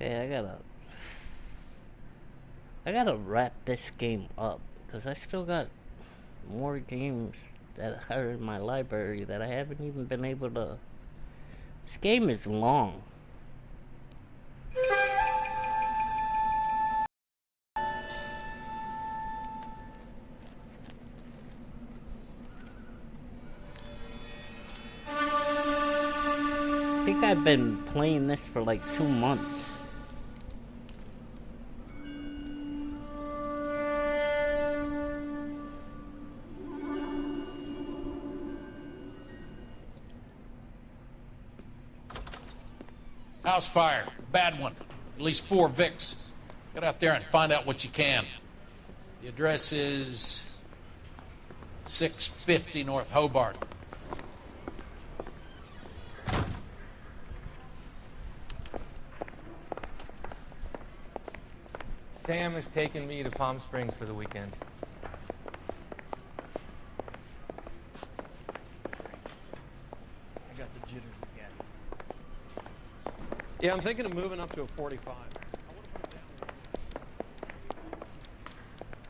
Okay, I gotta wrap this game up because I still got more games that are in my library that I haven't even been able to. This game is long. I think I've been playing this for like 2 months. House fire. Bad one. At least 4 Vicks. Get out there and find out what you can. The address is 650 North Hobart. Sam has taken me to Palm Springs for the weekend. I got the jitters again. Yeah, I'm thinking of moving up to a 45.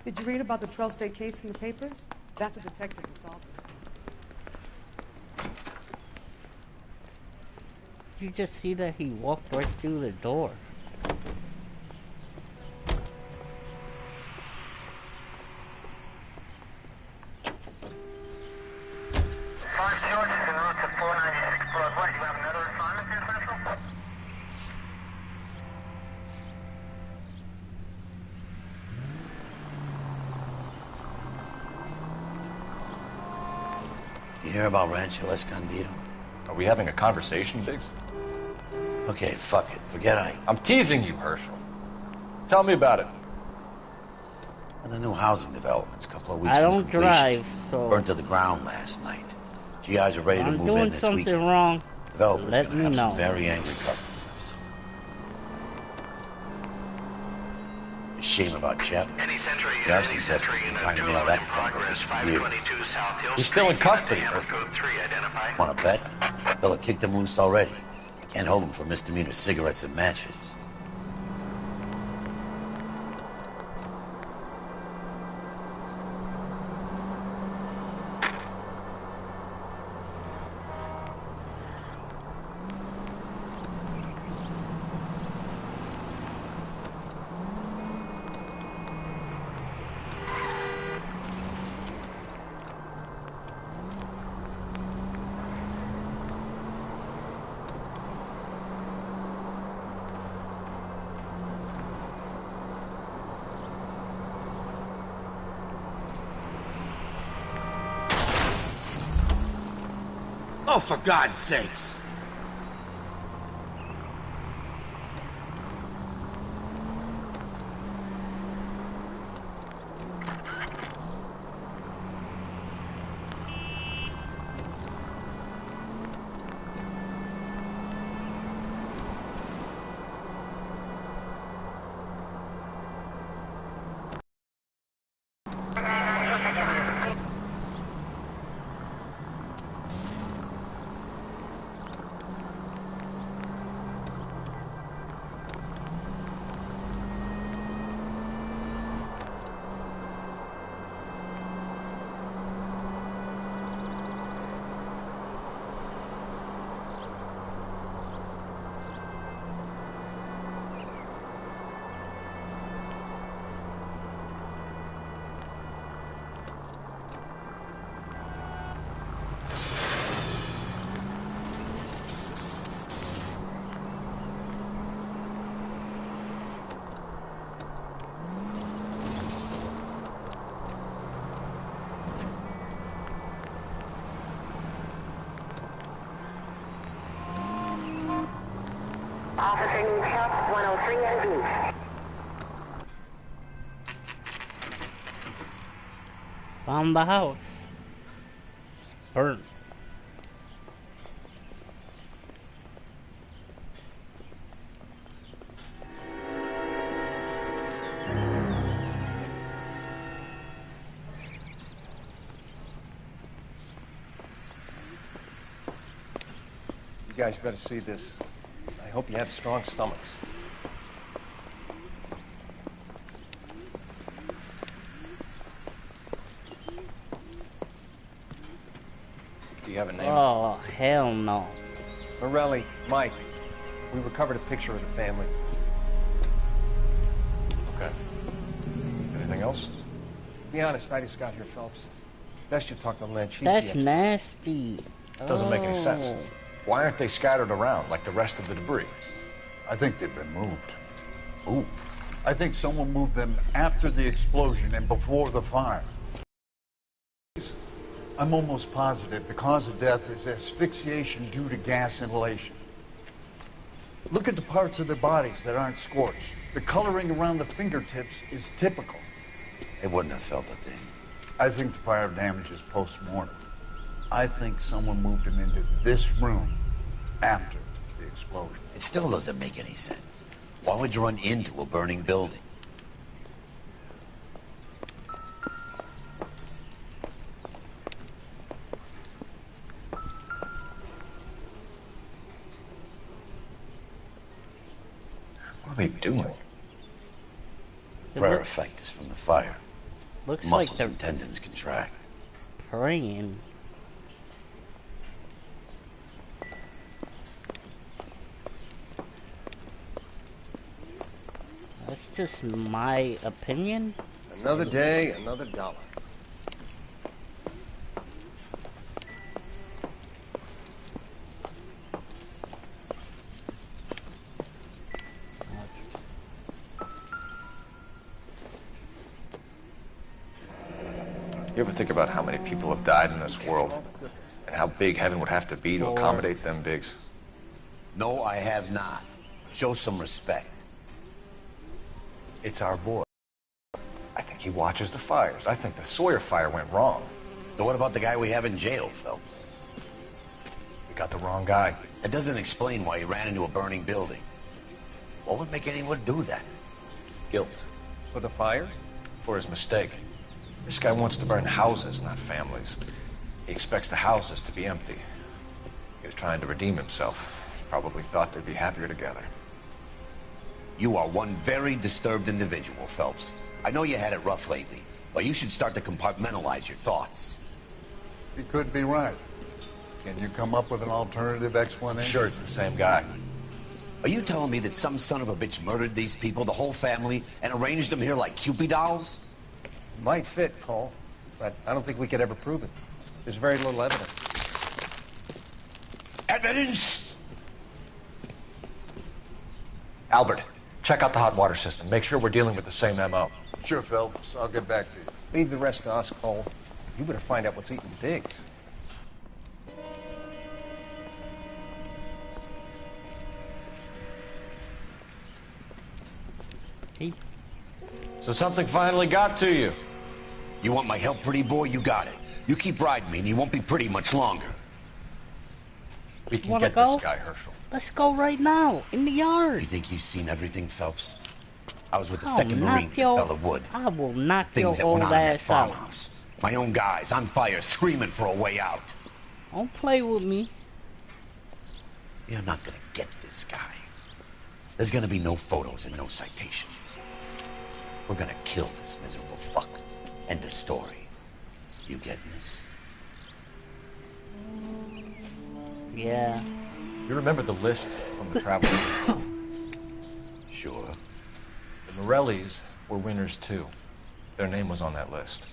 Did you read about the 12 State case in the papers? That's a detective who solved it. Did you just see that he walked right through the door? You hear about Rancho Escondido? Are we having a conversation, Biggs? Okay, fuck it. Forget I. I'm teasing you, Herschel. Tell me about it. And the new housing developments, a couple of weeks I from don't completion, drive, so burnt to the ground last night. GIs are ready if to I'm move in doing this something weekend. wrong, Developers let gonna me have know. some very angry customers. A shame about Chap. The arson test has been trying to nail that son of a bitch for years. He's still in custody, Herschel. Want to bet? Fella kicked him loose already. Can't hold him for misdemeanor cigarettes and matches. Oh, for God's sakes! Officer needs help, 103 and B. found the house. It's burnt. You guys better see this. I hope you have strong stomachs. you have a name? Oh, hell no. Morelli, Mike. We recovered a picture of the family. Okay. Anything else? Be honest, I just got here, Phelps. Best you talk to Lynch. He's the That's expert. nasty. Doesn't make any sense. Oh. Why aren't they scattered around like the rest of the debris? I think they've been moved. Ooh. I think someone moved them after the explosion and before the fire. I'm almost positive the cause of death is asphyxiation due to gas inhalation. Look at the parts of their bodies that aren't scorched. The coloring around the fingertips is typical. They wouldn't have felt a thing. I think the fire damage is post-mortem. I think someone moved them into this room after the explosion. It still doesn't make any sense. Why would you run into a burning building? What are they doing? Rare effect is from the fire. Looks like Muscles they're and tendons contract. praying. That's just my opinion. Another day, another dollar. You ever think about how many people have died in this world? And how big heaven would have to be to accommodate them, Biggs? No, I have not. Show some respect. It's our boy. I think he watches the fires. I think the Sawyer fire went wrong. So what about the guy we have in jail, Phelps? We got the wrong guy. That doesn't explain why he ran into a burning building. What would make anyone do that? Guilt. For the fires? For his mistake. This guy wants to burn houses, not families. He expects the houses to be empty. He was trying to redeem himself. Probably thought they'd be happier together. You are one very disturbed individual, Phelps. I know you had it rough lately, but you should start to compartmentalize your thoughts. You could be right. Can you come up with an alternative explanation? Sure, it's the same guy. Are you telling me that some son of a bitch murdered these people, the whole family, and arranged them here like Cupid dolls? Might fit, Cole, but I don't think we could ever prove it. There's very little evidence. Evidence? Albert, check out the hot water system. Make sure we're dealing with the same MO. Sure, Phelps. I'll get back to you. Leave the rest to us, Cole. You better find out what's eating Biggs. So something finally got to you. You want my help, pretty boy? You got it. You keep riding me and you won't be pretty much longer. We can Wanna get go? this guy, Herschel. Let's go right now, in the yard. You think you've seen everything, Phelps? I was with the I'll 2nd knock Marines at your- Bella Wood. I will knock Things your that old went on in that ass out. farmhouse. My own guys on fire, screaming for a way out. Don't play with me. You're not gonna get this guy. There's gonna be no photos and no citations. We're gonna kill this miserable fuck. End of story. You getting this? Yeah. You remember the list from the travel? Sure. The Morellis were winners too. Their name was on that list.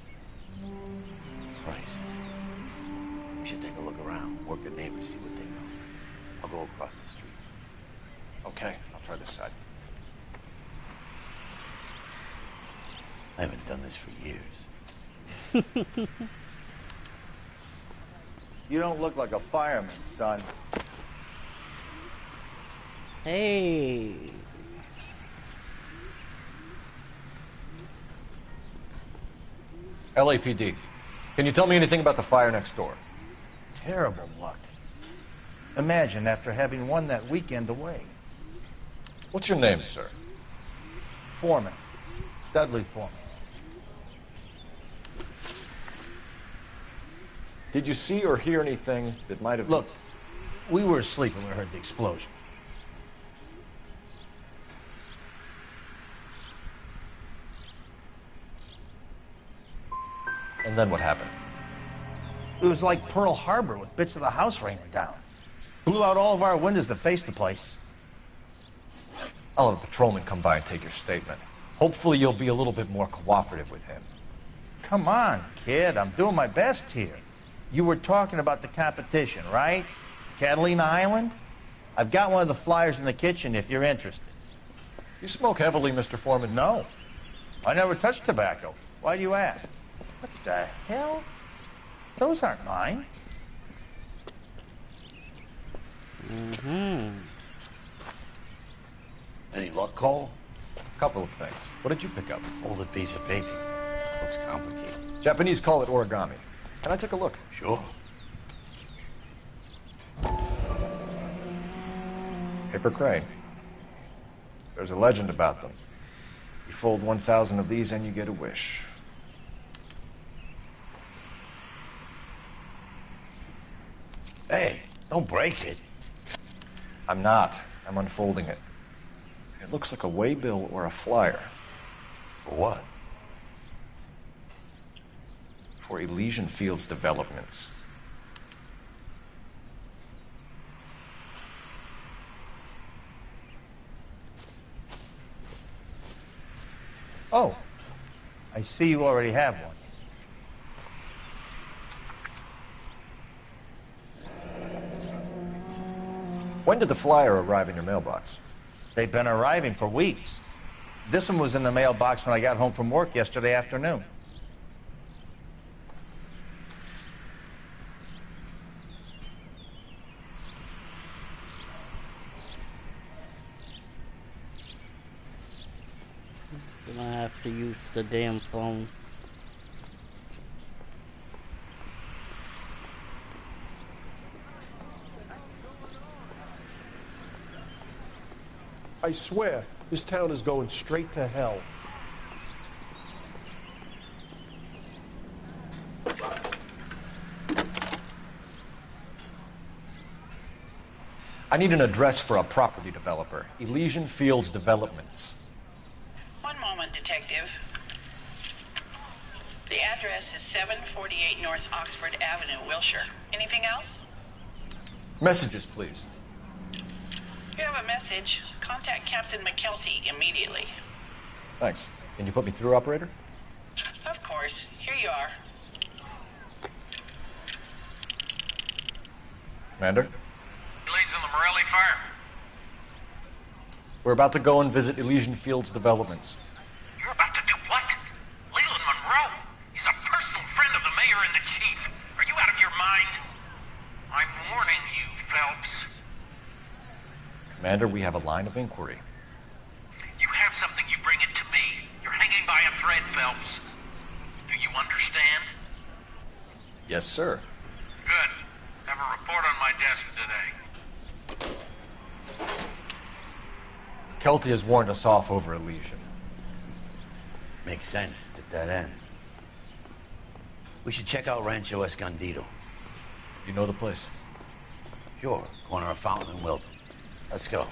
Christ. We should take a look around, work the neighbors, see what they know. I'll go across the street. Okay, I'll try this side. I haven't done this for years. You don't look like a fireman, son. Hey. LAPD. Can you tell me anything about the fire next door? Terrible luck. Imagine after having won that weekend away. What's your name, sir? Foreman. Dudley Foreman. Did you see or hear anything that might have... Look, we were asleep when we heard the explosion. And then what happened? It was like Pearl Harbor with bits of the house raining down. Blew out all of our windows that faced the place. I'll have a patrolman come by and take your statement. Hopefully you'll be a little bit more cooperative with him. Come on, kid. I'm doing my best here. You were talking about the competition, right? Catalina Island? I've got one of the flyers in the kitchen if you're interested. You smoke heavily, Mr. Foreman? No. I never touched tobacco. Why do you ask? What the hell? Those aren't mine. Mm-hmm. Any luck, Cole? A couple of things. What did you pick up? Folded piece of paper. Looks complicated. Japanese call it origami. Can I take a look? Sure. Paper crane. There's a legend about them. You fold 1,000 of these and you get a wish. Hey, don't break it. I'm not. I'm unfolding it. It looks like a waybill or a flyer. For what? For Elysian Fields developments. Oh, I see you already have one. When did the flyer arrive in your mailbox? They've been arriving for weeks. This one was in the mailbox when I got home from work yesterday afternoon. Gonna have to use the damn phone. I swear, this town is going straight to hell. I need an address for a property developer. Elysian Fields Developments. One moment, Detective. The address is 748 North Oxford Avenue, Wilshire. Anything else? Messages, please. You have a message. Contact Captain McKelty immediately. Thanks. Can you put me through, operator? Of course. Here you are. Commander? Leads in the Morelli fire. We're about to go and visit Elysian Fields Developments. You're about to do what? Leland Monroe? He's a personal friend of the mayor and the chief. Are you out of your mind? I'm warning you, Phelps. Commander, we have a line of inquiry. You have something, you bring it to me. You're hanging by a thread, Phelps. Do you understand? Yes, sir. Good. Have a report on my desk today. Kelty has warned us off over Elysian. Makes sense. It's a dead end. We should check out Rancho Escondido. You know the place? Sure. Corner of Fountain and Wilton. Let's go.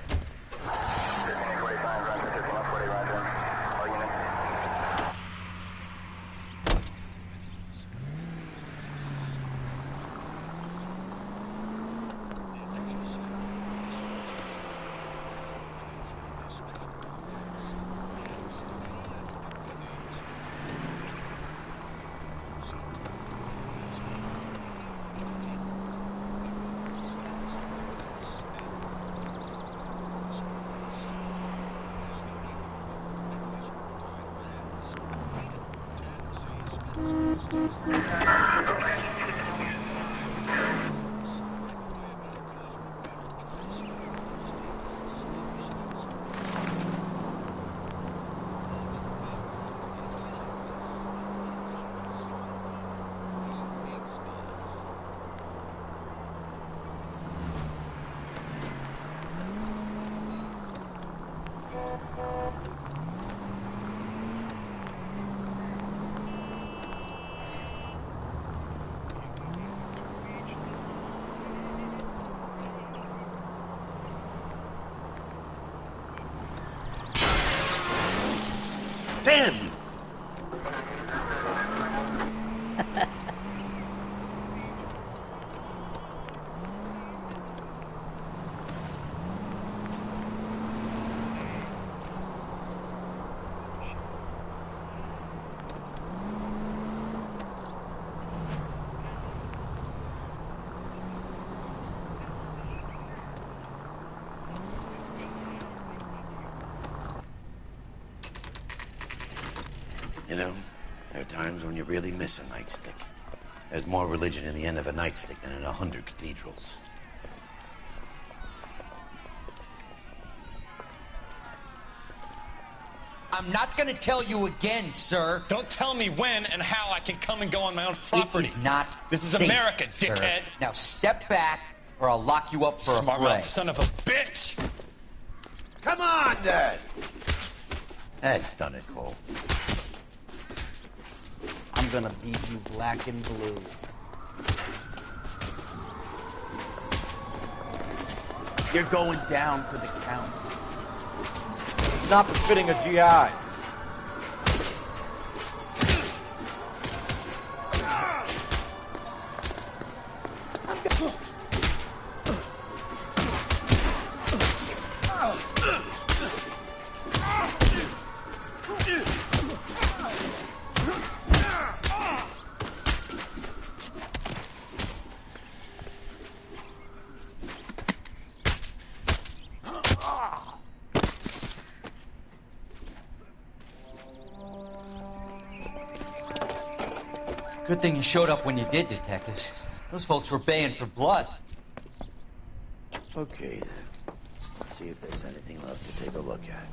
Damn you! You know, there are times when you really miss a nightstick. There's more religion in the end of a nightstick than in 100 cathedrals. I'm not gonna tell you again, sir. Don't tell me when and how I can come and go on my own property. It is not This is safe, America, sir. dickhead. Now step back, or I'll lock you up for a Smart fray. mouth son of a bitch! Come on, then! That's done it, Cole. I'm gonna beat you black and blue. You're going down for the count. It's not befitting a GI. Good thing you showed up when you did, detectives. Those folks were baying for blood. Okay, then. Let's see if there's anything left to take a look at.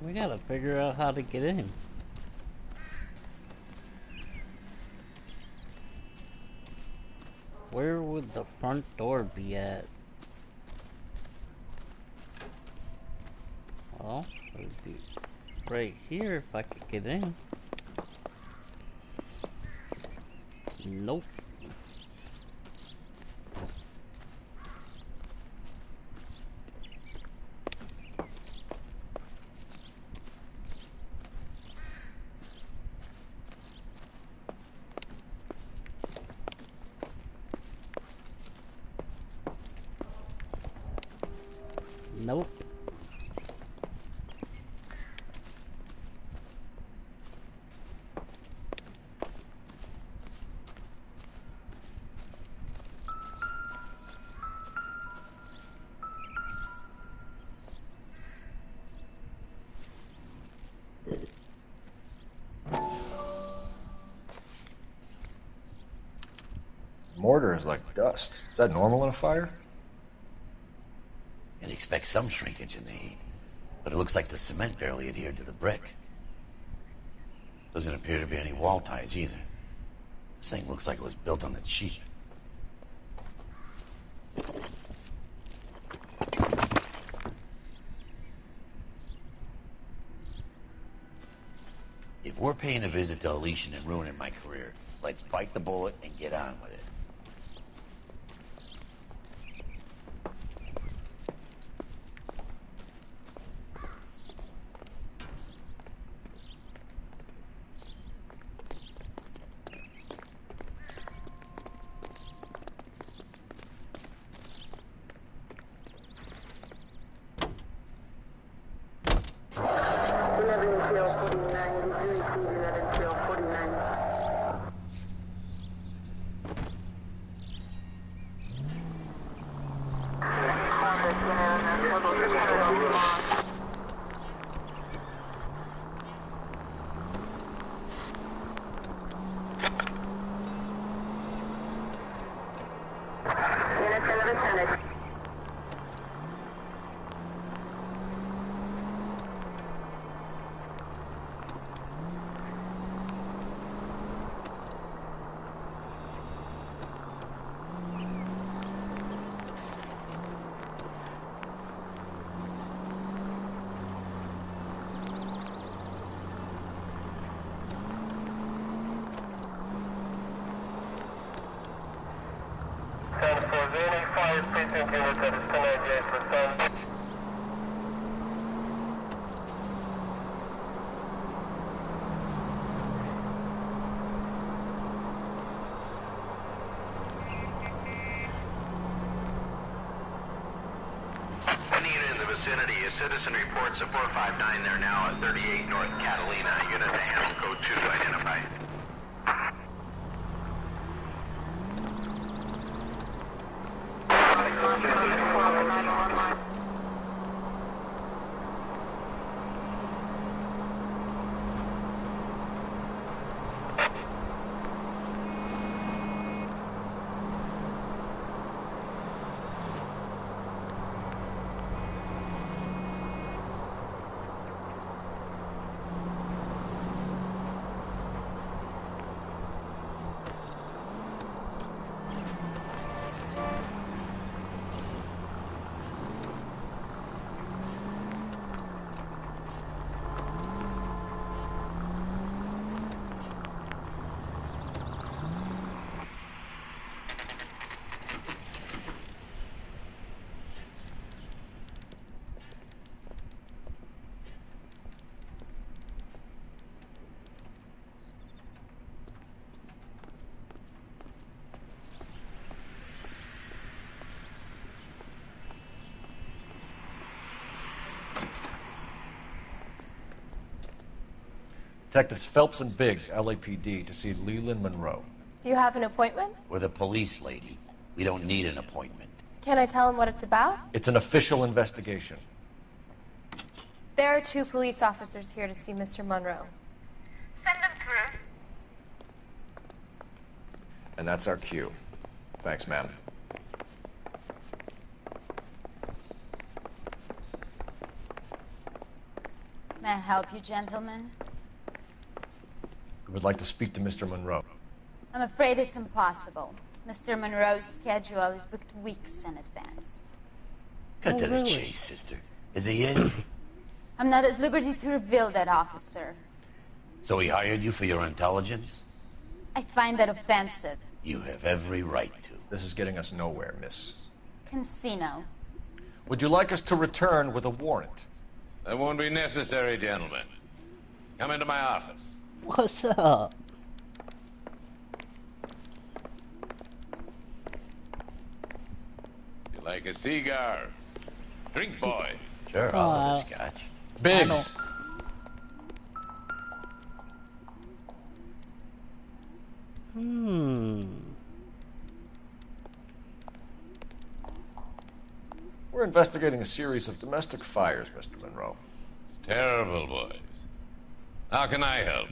We gotta figure out how to get in. Where would the front door be at? Well, it would be right here if I could get in. Nope. Nope. Mortar is like dust. Is that normal in a fire? You'd expect some shrinkage in the heat, but it looks like the cement barely adhered to the brick. Doesn't appear to be any wall ties either. This thing looks like it was built on the cheap. If we're paying a visit to Alicia and ruining my career, let's bite the bullet and get on with it. Citizen reports a 459 there now at 38 North Catalina. Unit to handle code 2 to identify. Detectives Phelps and Biggs, LAPD, to see Leland Monroe. Do you have an appointment? We're the police, lady. We don't need an appointment. Can I tell him what it's about? It's an official investigation. There are 2 police officers here to see Mr. Monroe. Send them through. And that's our cue. Thanks, ma'am. May I help you, gentlemen? We would like to speak to Mr. Monroe. I'm afraid it's impossible. Mr. Monroe's schedule is booked weeks in advance. Cut to the chase, sister. Is he in? I'm not at liberty to reveal that, officer. So he hired you for your intelligence? I find that offensive. You have every right to. This is getting us nowhere, miss. Casino. Would you like us to return with a warrant? That won't be necessary, gentlemen. Come into my office. What's up? You like a cigar? Drink, boys. Sure, I'll have a scotch. Biggs. We're investigating a series of domestic fires, Mr. Monroe. It's terrible, boys. How can I help?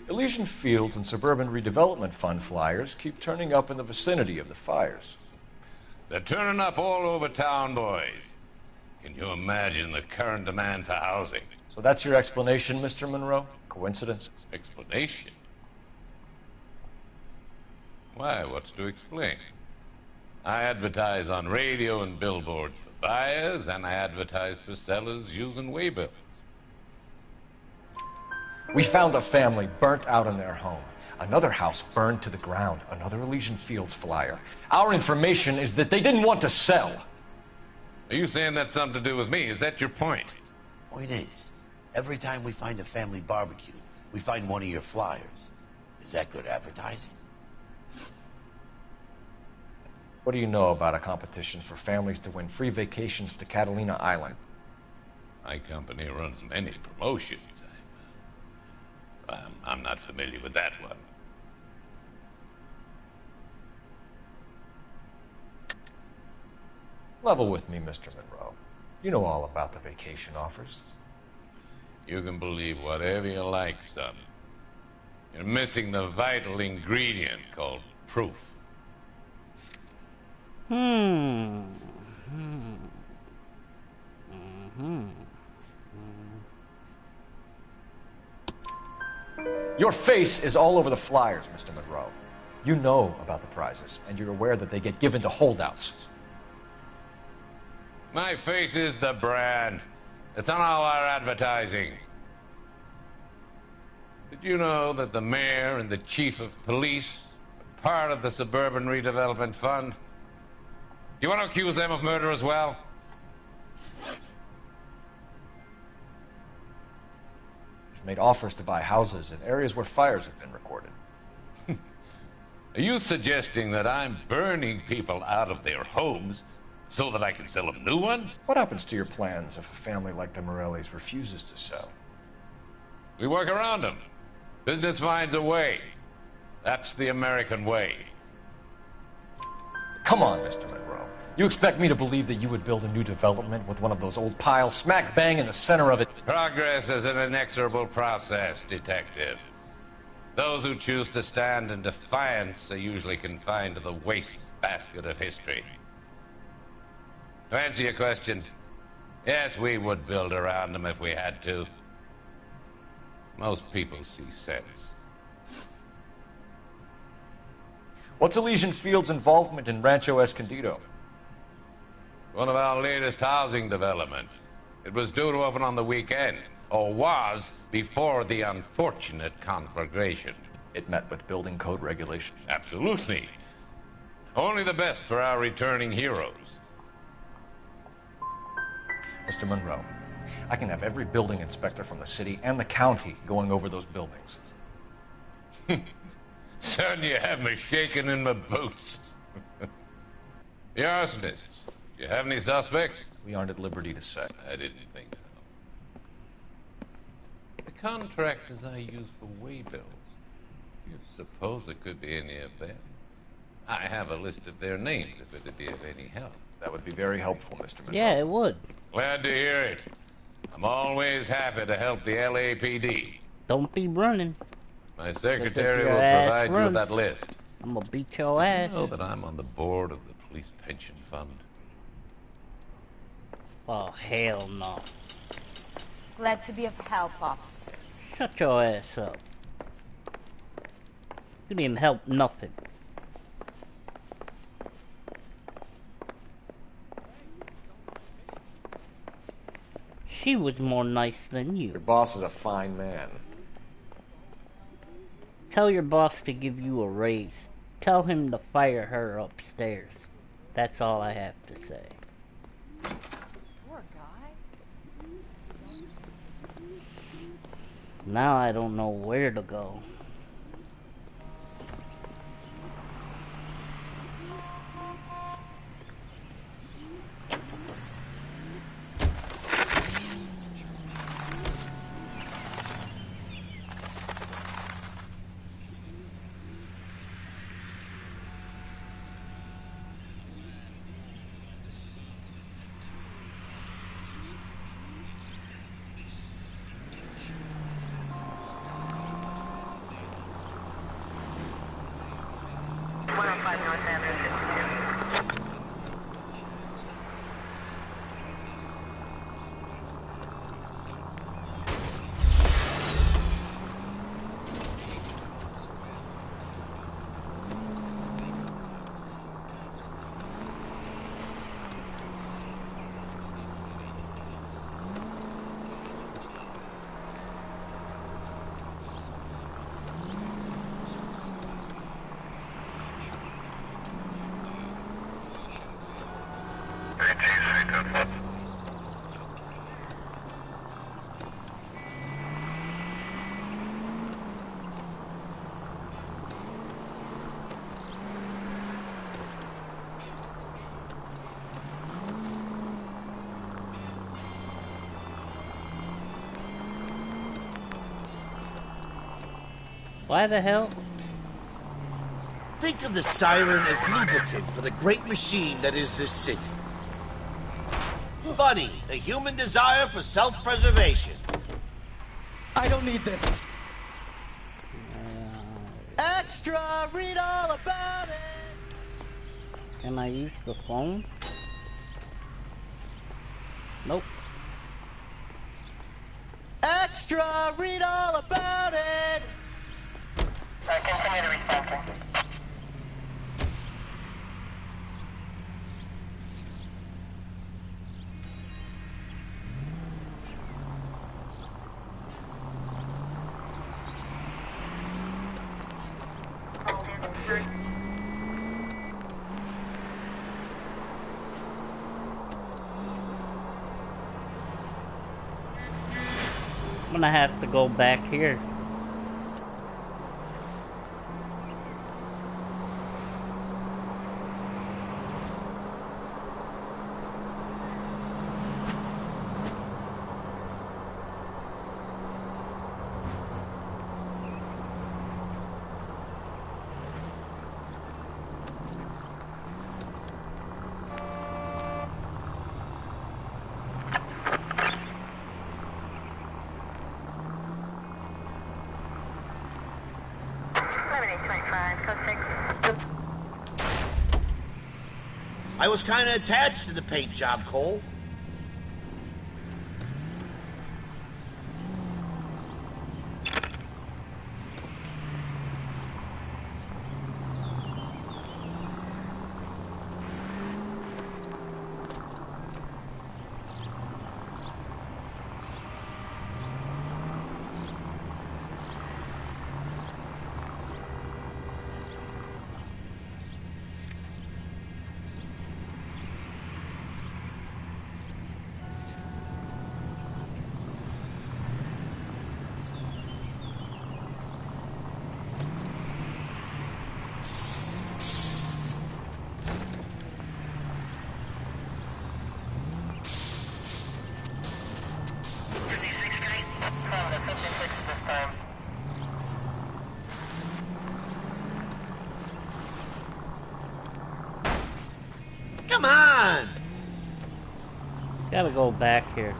Elysian Fields and Suburban Redevelopment Fund flyers keep turning up in the vicinity of the fires. They're turning up all over town, boys. Can you imagine the current demand for housing? So that's your explanation, Mr. Monroe? Coincidence? Explanation? Why, what's to explain? I advertise on radio and billboards for buyers, and I advertise for sellers using waybills. We found a family burnt out in their home. Another house burned to the ground. Another Elysian Fields flyer. Our information is that they didn't want to sell. Are you saying that's something to do with me? Is that your point? Point is, every time we find a family barbecue, we find one of your flyers. Is that good advertising? What do you know about a competition for families to win free vacations to Catalina Island? My company runs many promotions. I'm not familiar with that one. Level with me, Mr. Monroe. You know all about the vacation offers. You can believe whatever you like, son. You're missing the vital ingredient called proof. Your face is all over the flyers, Mr. Monroe. You know about the prizes, and you're aware that they get given to holdouts. My face is the brand. It's on all our advertising. Did you know that the mayor and the chief of police are part of the Suburban Redevelopment Fund? Do you want to accuse them of murder as well? You've made offers to buy houses in areas where fires have been recorded. Are you suggesting that I'm burning people out of their homes so that I can sell them new ones? What happens to your plans if a family like the Morellis refuses to sell? We work around them. Business finds a way. That's the American way. Come on, Mr. Monroe. You expect me to believe that you would build a new development with one of those old piles smack bang in the center of it? Progress is an inexorable process, detective. Those who choose to stand in defiance are usually confined to the wastebasket of history. To answer your question, yes, we would build around them if we had to. Most people see sense. What's Elysian Fields' involvement in Rancho Escondido? One of our latest housing developments. It was due to open on the weekend, or was before the unfortunate conflagration. It met with building code regulations. Absolutely. Only the best for our returning heroes. Mr. Monroe, I can have every building inspector from the city and the county going over those buildings. Son, you have me shaking in my boots. The arsonist. You have any suspects? We aren't at liberty to say. I didn't think so. The contractors I use for waybills. You suppose it could be any of them? I have a list of their names if it'd be of any help. That would be very helpful, Mr. Monroe. Yeah, it would. Glad to hear it. I'm always happy to help the LAPD. Don't be running. My secretary your will ass provide you with runs, that list. I'm gonna beat your ass. You know that I'm on the board of the police pension fund. Oh, hell no. Glad to be of help, officers. Shut your ass up. You didn't help nothing. She was more nice than you. Your boss is a fine man. Tell your boss to give you a raise. Tell him to fire her upstairs. That's all I have to say. Poor guy. Now I don't know where to go. Why the hell? Think of the siren as lubricant for the great machine that is this city. Funny, the human desire for self-preservation. I don't need this. Extra, read all about it. Can I use the phone? Nope. Extra, read all about it. Continue to respond, sir. I'm gonna have to go back here. I was kind of attached to the paint job, Cole. Come on! Gotta go back here.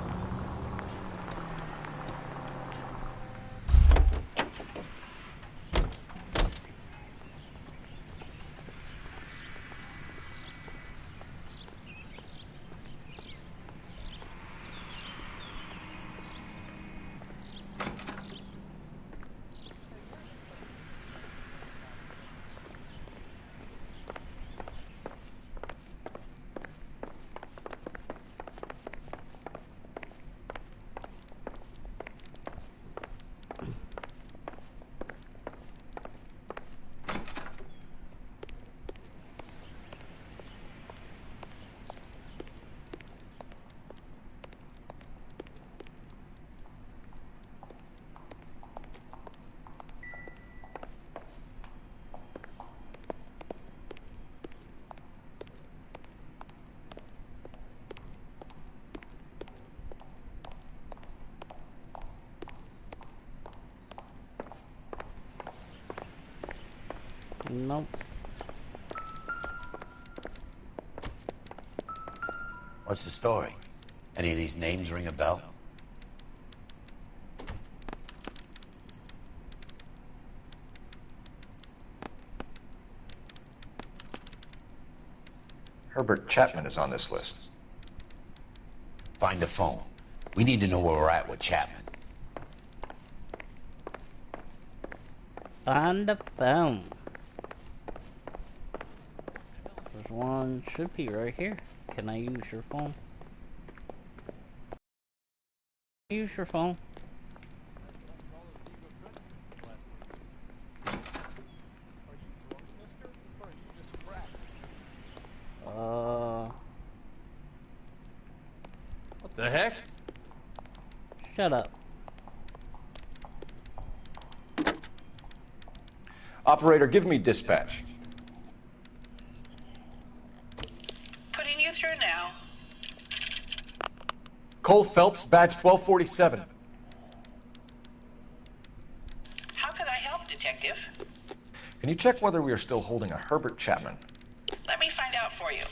Nope. What's the story? Any of these names ring a bell? Herbert Chapman is on this list. Find the phone. We need to know where we're at with Chapman. On the phone. There's one, should be right here. Can I use your phone? Use your phone. What the heck? Shut up. Operator, give me dispatch. Putting you through now. Cole Phelps, badge 1247. How could I help, Detective? Can you check whether we are still holding a Herbert Chapman? Let me find out for you.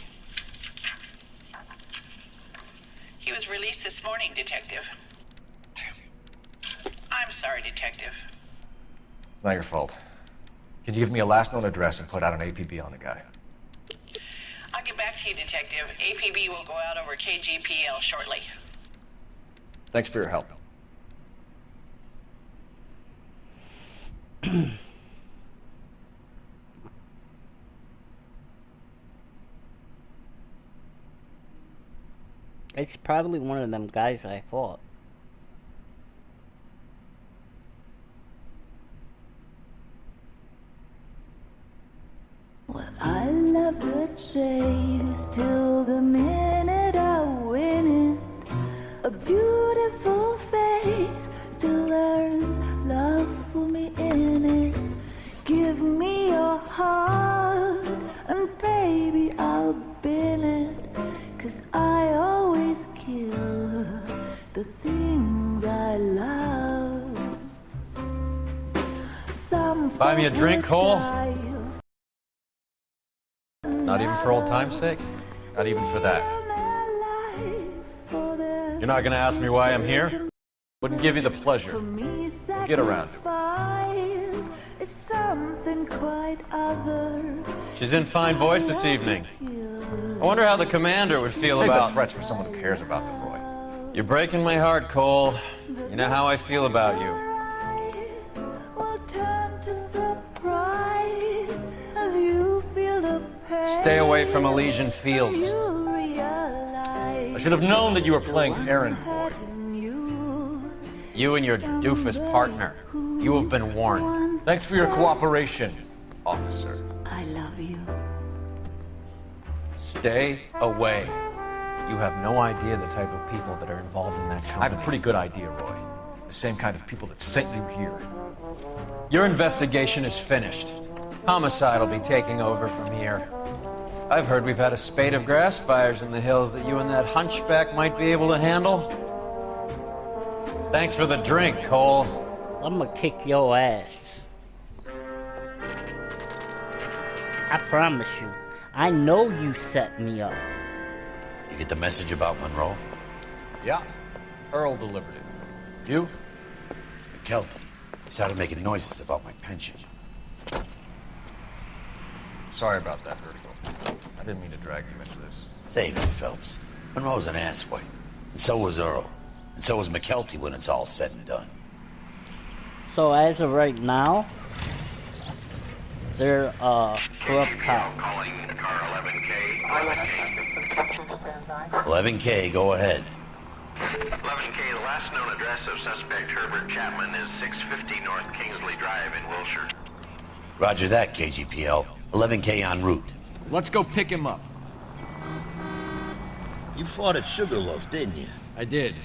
He was released this morning, Detective. I'm sorry, Detective. Not your fault. Can you give me a last known address and put out an APB on the guy? I'll get back to you, Detective. APB will go out over KGPL shortly. Thanks for your help. It's probably one of them guys I fought. Well, I love the chase till the minute I win it. A beautiful face till there's love for me in it. Give me your heart and baby I'll bin it. 'Cause I always kill the things I love. Some Buy me a drink, Cole? die. Not even for old time's sake? Not even for that. You're not gonna ask me why I'm here? Wouldn't give you the pleasure. We'll get around to it. Is something quite other. She's in fine voice this evening. I wonder how the commander would feel Save about... the threats for someone who cares about them, Roy. You're breaking my heart, Cole. You know how I feel about you. Will turn to surprise as you feel the pain. Stay away from Elysian Fields. You realize I should have known that you were playing errand boy. You and your doofus partner. You have been warned. Thanks for your cooperation, officer. I love you. Stay away. You have no idea the type of people that are involved in that company. I have a pretty good idea, Roy. The same kind of people that sent you here. Your investigation is finished. Homicide will be taking over from here. I've heard we've had a spate of grass fires in the hills that you and that hunchback might be able to handle. Thanks for the drink, Cole. I'm gonna kick your ass. I promise you. I know you set me up. You get the message about Monroe? Yeah. Earl delivered it. You? McKelty. He started making noises about my pension. Sorry about that, Herschel. I didn't mean to drag you into this. Save it, Phelps. Monroe's an asswipe. And so was Earl. And so was McKelty when it's all said and done. So as of right now, they're corrupt cops. Calling car 11K. 11K, go ahead. 11K, the last known address of suspect Herbert Chapman is 650 North Kingsley Drive in Wilshire. Roger that, KGPL. 11K en route. Let's go pick him up. You fought at Sugarloaf, didn't you? I did.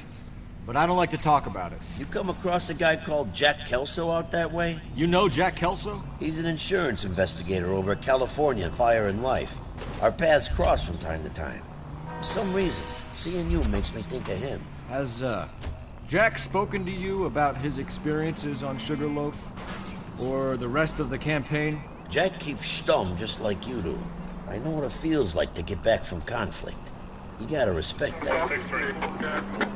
But I don't like to talk about it. You come across a guy called Jack Kelso out that way? You know Jack Kelso? He's an insurance investigator over at California Fire and Life. Our paths cross from time to time. For some reason, seeing you makes me think of him. Has, Jack spoken to you about his experiences on Sugarloaf? Or the rest of the campaign? Jack keeps stum just like you do. I know what it feels like to get back from conflict. You gotta respect that.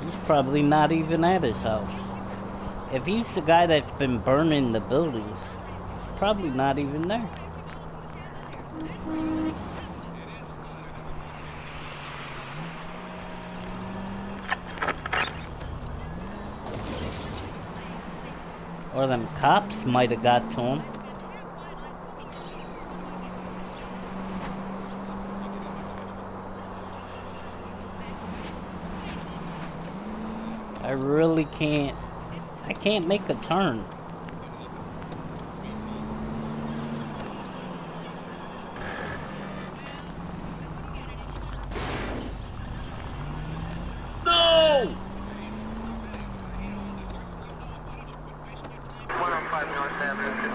He's probably not even at his house. If he's the guy that's been burning the buildings, he's probably not even there. Or them cops might have got to him. I really can't. I can't make a turn. No! 105 North Avenue.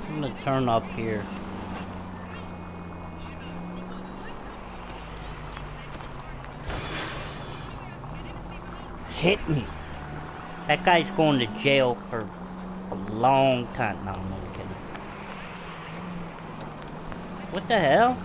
I'm gonna turn up here. Hit me. That guy's going to jail for a long time. No, I'm not kidding. What the hell?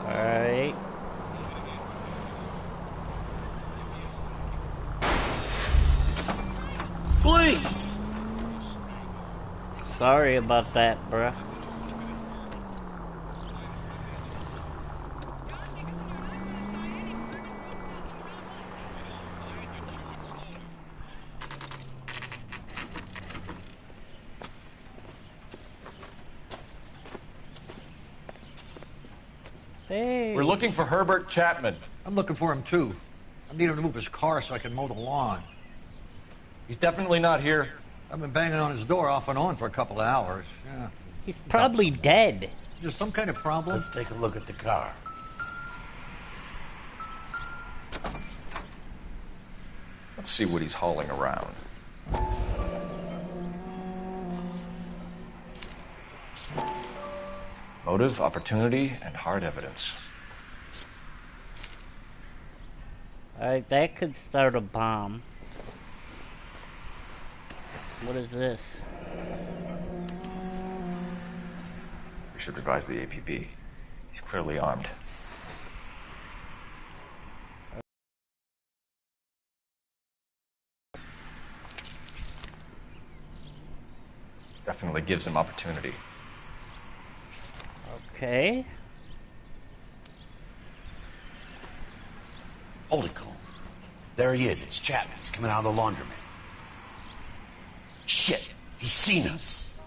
Alright. Please! Sorry about that, bruh. Hey. We're looking for Herbert Chapman. I'm looking for him, too. I need him to move his car so I can mow the lawn. He's definitely not here. I've been banging on his door off and on for a couple of hours. Yeah. He's probably dead. There's some kind of problem? Let's take a look at the car. Let's see what he's hauling around. Motive, opportunity, and hard evidence. Alright, that could start a bomb. What is this? should revise the APB. He's clearly armed. Definitely gives him opportunity. Okay. Hold it, Cole. There he is. It's Chapman. He's coming out of the laundromat. Shit! He's seen us.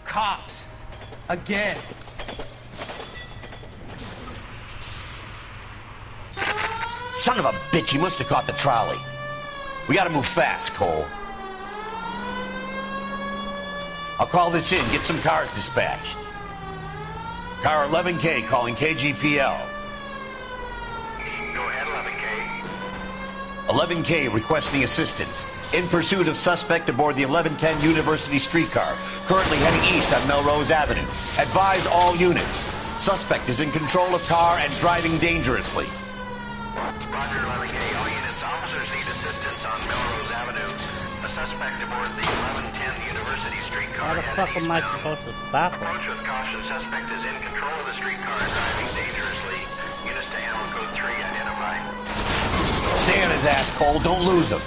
Cops. Again. Son of a bitch, he must have caught the trolley. We gotta move fast, Cole. I'll call this in, get some cars dispatched. Car 11K calling KGPL. Go ahead, 11K. 11K requesting assistance. In pursuit of suspect aboard the 1110 University streetcar, currently heading east on Melrose Avenue. Advise all units. Suspect is in control of car and driving dangerously. Roger, 11K. All units, officers need assistance on Melrose Avenue. A suspect aboard the 1110 University streetcar. How the fuck am I supposed to stop him? Approach with caution. Suspect is in control of the streetcar and driving dangerously. Units to animal code 3 identified. Stay on his ass, Cole. Don't lose him.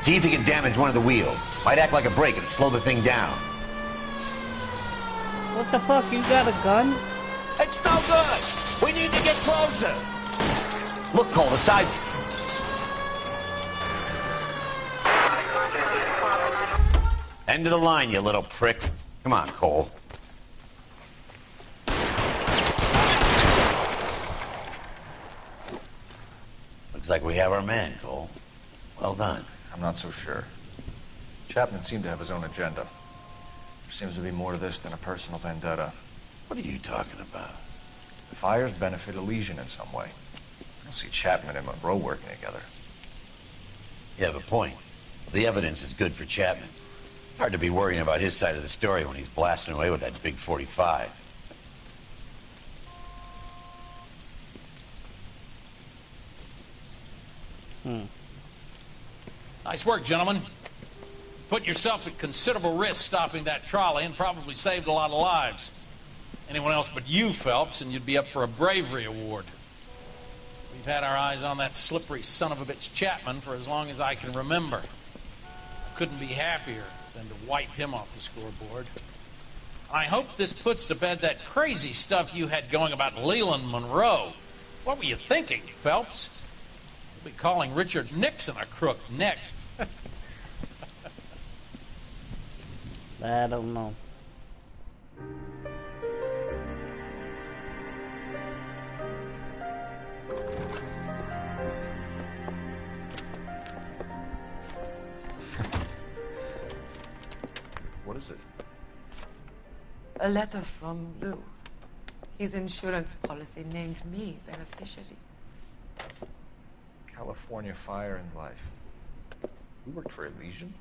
See if he can damage one of the wheels. Might act like a brake and slow the thing down. What the fuck? You got a gun? It's no good. We need to get closer. Look, Cole, the side. End of the line, you little prick. Come on, Cole. Looks like we have our man, Cole. Well done. I'm not so sure. Chapman seemed to have his own agenda. There seems to be more to this than a personal vendetta. What are you talking about? The fires benefit Elysian in some way. I don't see Chapman and Monroe working together. You have a point. The evidence is good for Chapman. It's hard to be worrying about his side of the story when he's blasting away with that big 45. Nice work, gentlemen. Put yourself at considerable risk stopping that trolley and probably saved a lot of lives. Anyone else but you, Phelps, and you'd be up for a bravery award. We've had our eyes on that slippery son of a bitch Chapman for as long as I can remember. Couldn't be happier than to wipe him off the scoreboard. I hope this puts to bed that crazy stuff you had going about Leland Monroe. What were you thinking, Phelps? We'll be calling Richard Nixon a crook next. I don't know. What is it? A letter from Lou. His insurance policy named me beneficiary. California Fire and Life. You worked for Elysian?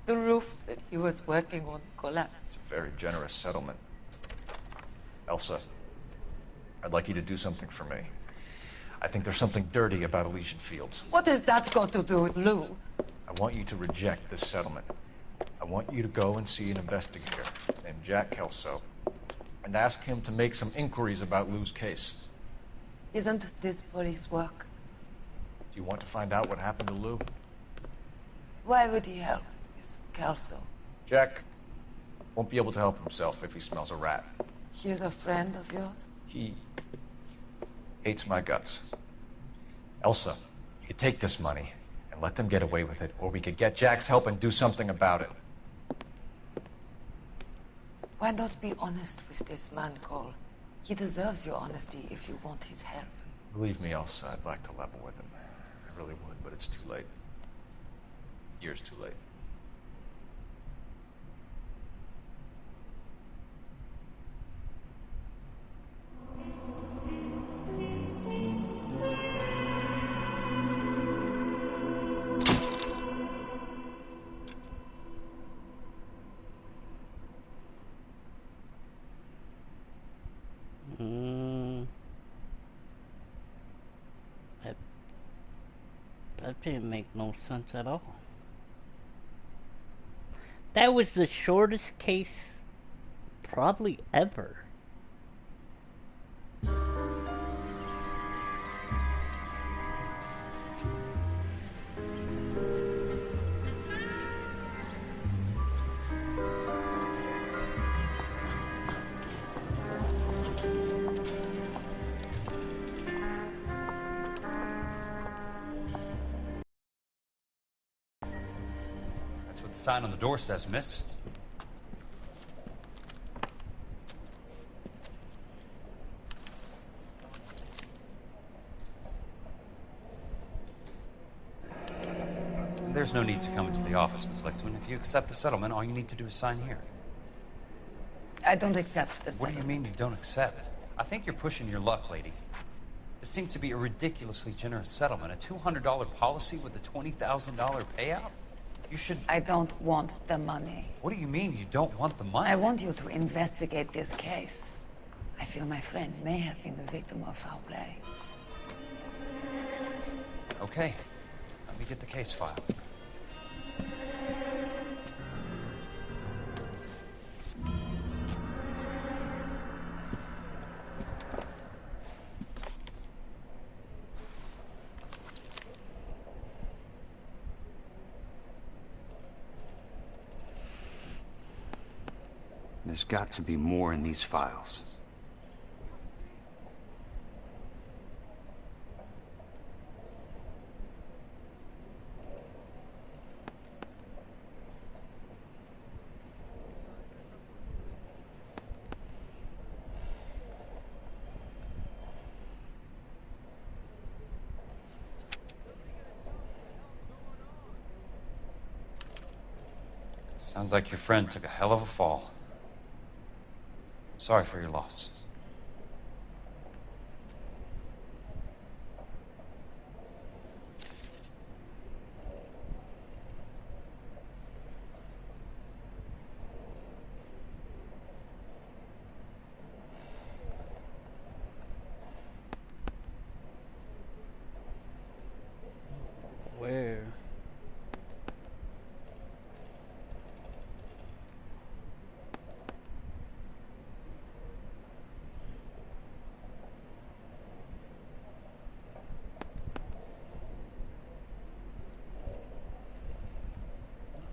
The roof that he was working on collapsed. It's a very generous settlement. Elsa, I'd like you to do something for me. I think there's something dirty about Elysian Fields. What has that got to do with Lou? I want you to reject this settlement. I want you to go and see an investigator named Jack Kelso and ask him to make some inquiries about Lou's case. Isn't this police work? Do you want to find out what happened to Lou? Why would he help, Miss Kelso? Jack won't be able to help himself if he smells a rat. He is a friend of yours? He hates my guts. Elsa, you could take this money and let them get away with it, or we could get Jack's help and do something about it. Why not be honest with this man, Cole? He deserves your honesty if you want his help. Believe me, Elsa, I'd like to level with him. I really would, but it's too late. Years too late. That didn't make no sense at all. That was the shortest case probably ever. That's what the sign on the door says, miss. There's no need to come into the office, Miss Lichtman. If you accept the settlement, all you need to do is sign here. I don't accept the What do you mean you don't accept? I think you're pushing your luck, lady. This seems to be a ridiculously generous settlement. A $200 policy with a $20,000 payout? You should... I don't want the money. What do you mean you don't want the money? I want you to investigate this case. I feel my friend may have been the victim of foul play. Okay. Let me get the case file. There's got to be more in these files. Sounds like your friend took a hell of a fall. Sorry for your loss. Where?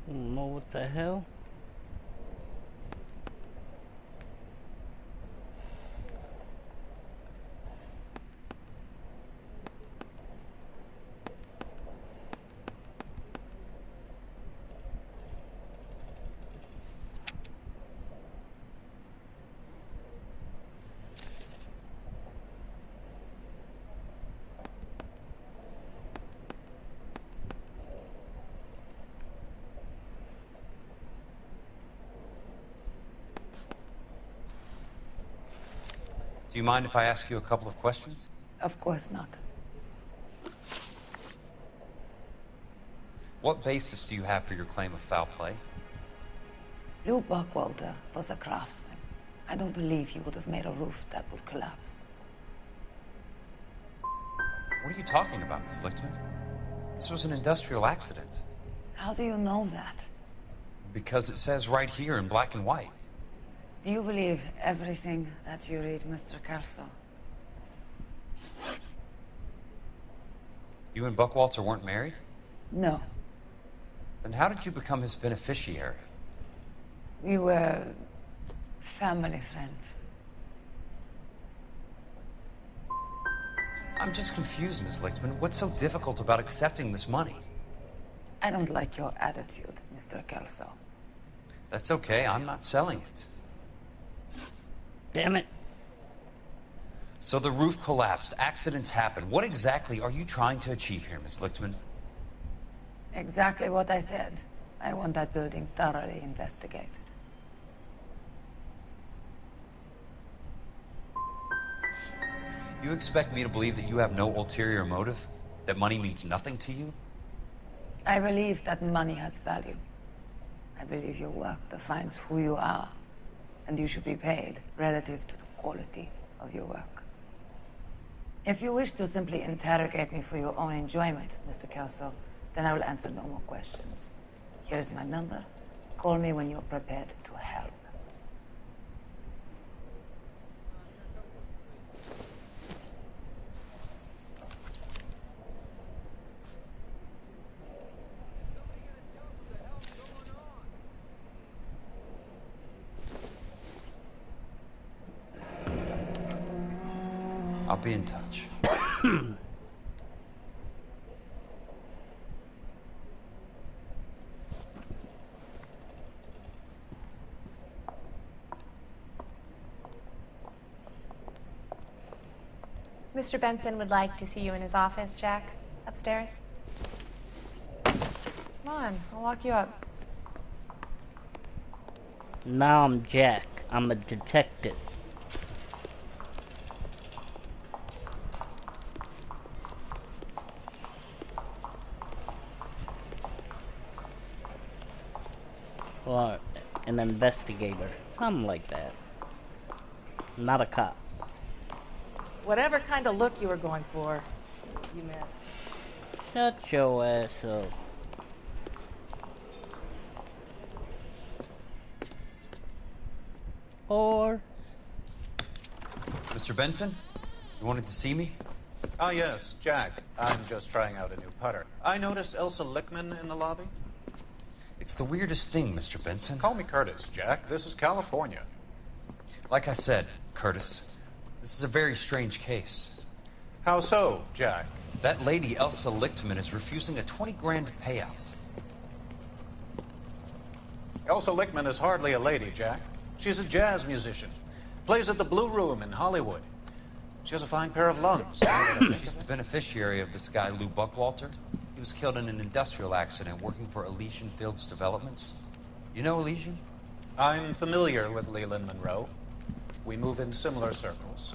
I don't know what the hell. Do you mind if I ask you a couple of questions? Of course not. What basis do you have for your claim of foul play? Lou Buckwalter was a craftsman. I don't believe he would have made a roof that would collapse. What are you talking about, Miss Lichtman? This was an industrial accident. How do you know that? Because it says right here in black and white. Do you believe everything that you read, Mr. Kelso? You and Buckwalter weren't married? No. Then how did you become his beneficiary? We were family friends. I'm just confused, Miss Lichtman. What's so difficult about accepting this money? I don't like your attitude, Mr. Kelso. That's okay. I'm not selling it. Damn it. So the roof collapsed. Accidents happen. What exactly are you trying to achieve here, Miss Lichtman? Exactly what I said. I want that building thoroughly investigated. You expect me to believe that you have no ulterior motive? That money means nothing to you? I believe that money has value. I believe your work defines who you are, and you should be paid relative to the quality of your work. If you wish to simply interrogate me for your own enjoyment, Mr. Kelso, then I will answer no more questions. Here is my number. Call me when you're prepared to help. I'll be in touch. Mr. Benson would like to see you in his office, Jack. Upstairs. Come on, I'll walk you up. Now I'm Jack. I'm a detective. Or an investigator. Something like that. Not a cop. Whatever kind of look you were going for, you missed. Shut your ass up. Or... Mr. Benson? You wanted to see me? Ah, yes, Jack. I'm just trying out a new putter. I noticed Elsa Lichtman in the lobby. It's the weirdest thing, Mr. Benson. Call me Curtis, Jack. This is California. Like I said, Curtis, this is a very strange case. How so, Jack? That lady, Elsa Lichtman, is refusing a 20 grand payout. Elsa Lichtman is hardly a lady, Jack. She's a jazz musician. Plays at the Blue Room in Hollywood. She has a fine pair of lungs. She's the beneficiary of this guy, Lou Buckwalter. He was killed in an industrial accident working for Elysian Fields Developments. You know Elysian? I'm familiar with Leland Monroe. We move in similar circles.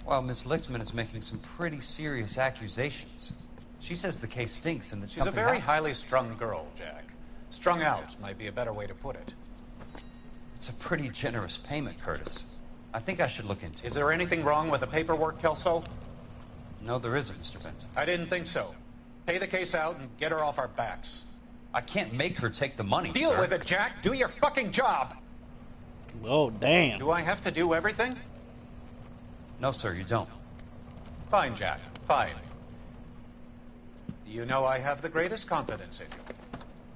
Well, Miss Lichtman is making some pretty serious accusations. She says the case stinks and that She's a something very happened. highly strung girl, Jack. Strung out might be a better way to put it. It's a pretty generous payment, Curtis. I think I should look into it. Is there anything wrong with the paperwork, Kelso? No, there isn't, Mr. Benson. I didn't think so. Pay the case out and get her off our backs. I can't make her take the money, Deal sir. with it, Jack. Do your fucking job. Oh, damn. Do I have to do everything? No, sir, you don't. Fine, Jack. Fine. You know I have the greatest confidence in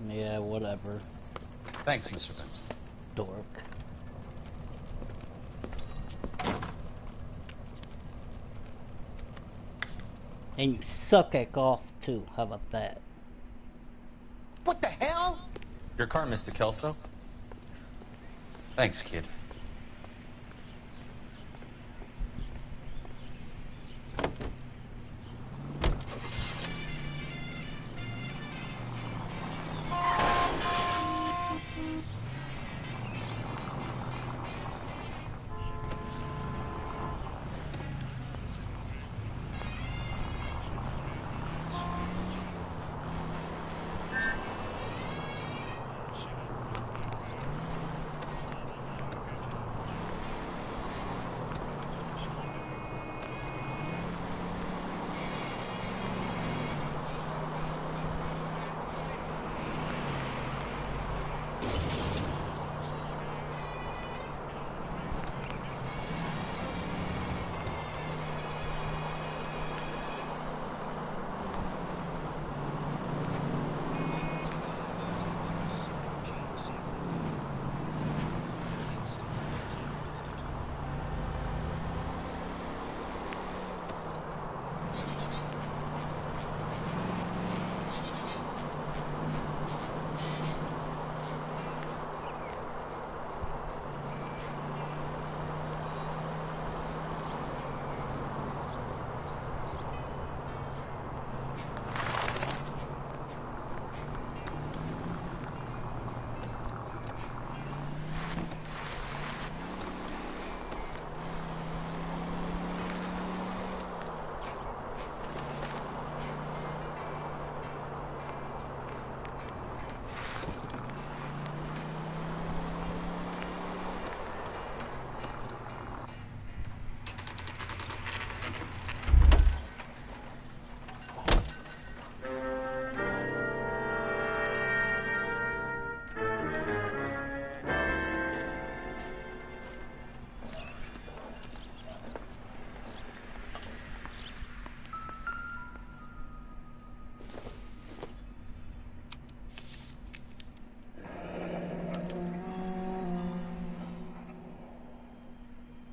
you. Yeah, whatever. Thanks, Mr. Benson. Dork. And you suck at golf, too. How about that? What the hell? Your car, Mr. Kelso. Thanks, kid.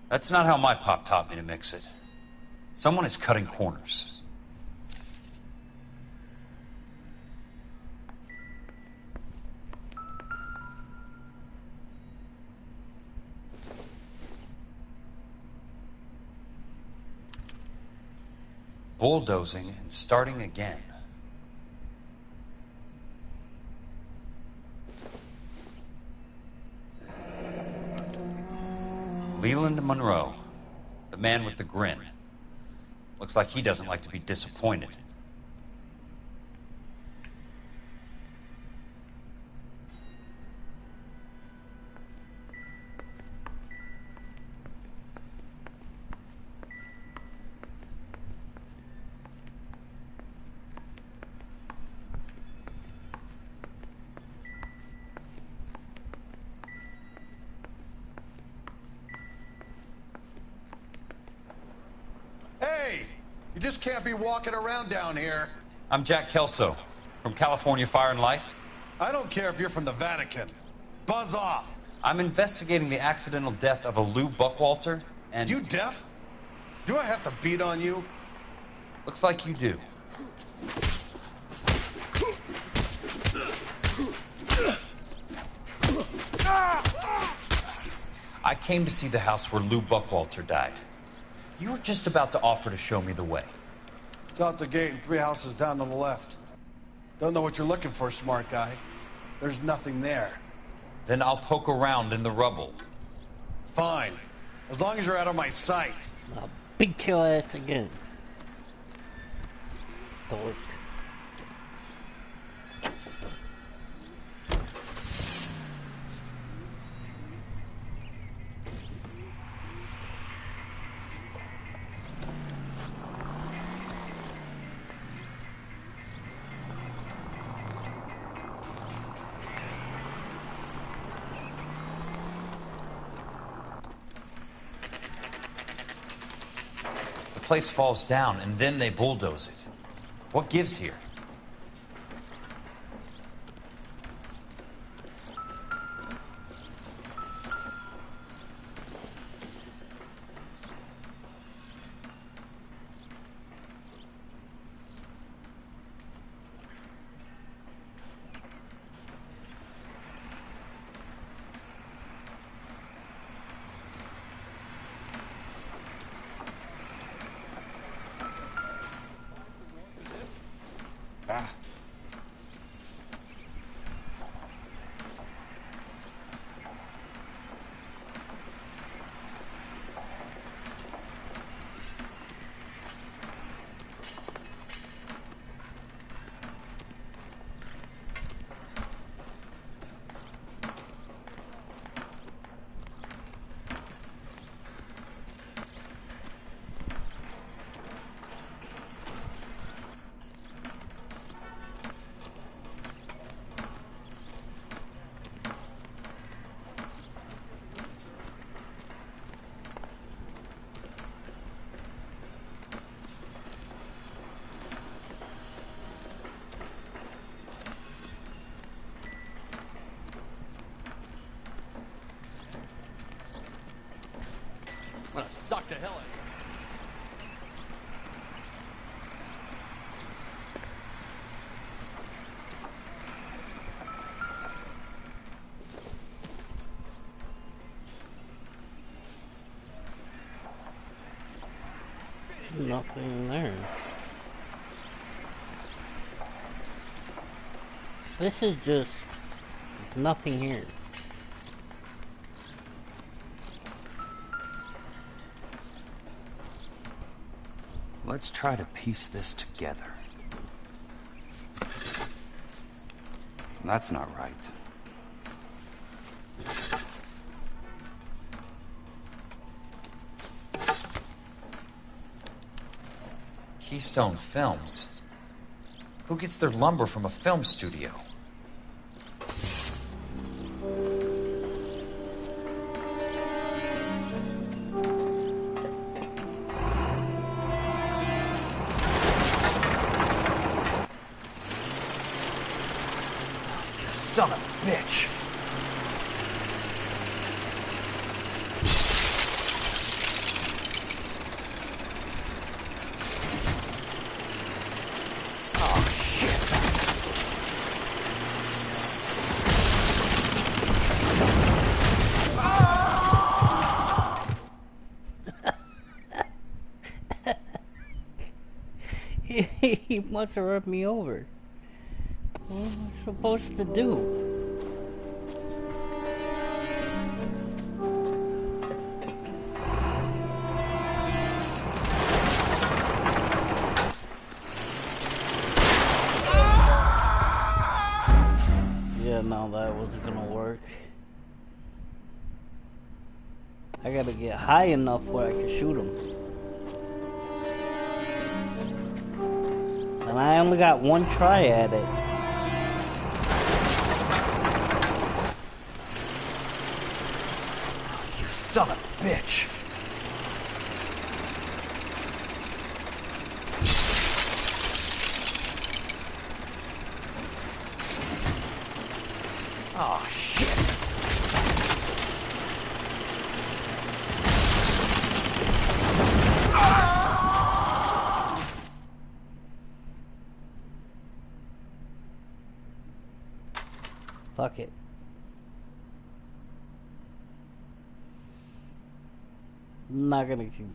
That's not how my pop taught me to mix it. Someone is cutting corners. Bulldozing and starting again. Leland Monroe, the man with the grin. Looks like he doesn't like to be disappointed. Hey! You just can't be walking around down here. I'm Jack Kelso, from California Fire and Life. I don't care if you're from the Vatican. Buzz off. I'm investigating the accidental death of a Lou Buckwalter, and... You deaf? Do I have to beat on you? Looks like you do. I came to see the house where Lou Buckwalter died. You were just about to offer to show me the way. It's out the gate and 3 houses down on the left. Don't know what you're looking for, smart guy. There's nothing there. Then I'll poke around in the rubble. Fine. As long as you're out of my sight. I'll beat your ass again. Dork. The place falls down, and then they bulldoze it. What gives here? I'm gonna suck the hell out of you. Nothing there. This is just nothing here. Let's try to piece this together. That's not right. Keystone Films. Who gets their lumber from a film studio? Son of a bitch! He must have run me over. What am I supposed to do? Yeah, no, that wasn't gonna work. I gotta get high enough where I can shoot him. And I only got one try at it. You son of a bitch! Oh, shit! Fuck it. I'm not gonna keep.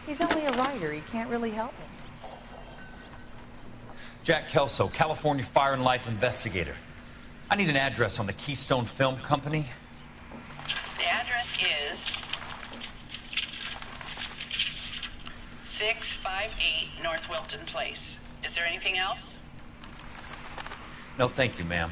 He's only a writer. He can't really help him. Jack Kelso, California Fire and Life investigator. I need an address on the Keystone Film Company. The address is 658 North Wilton Place. Is there anything else? No, thank you, ma'am.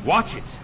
Watch it!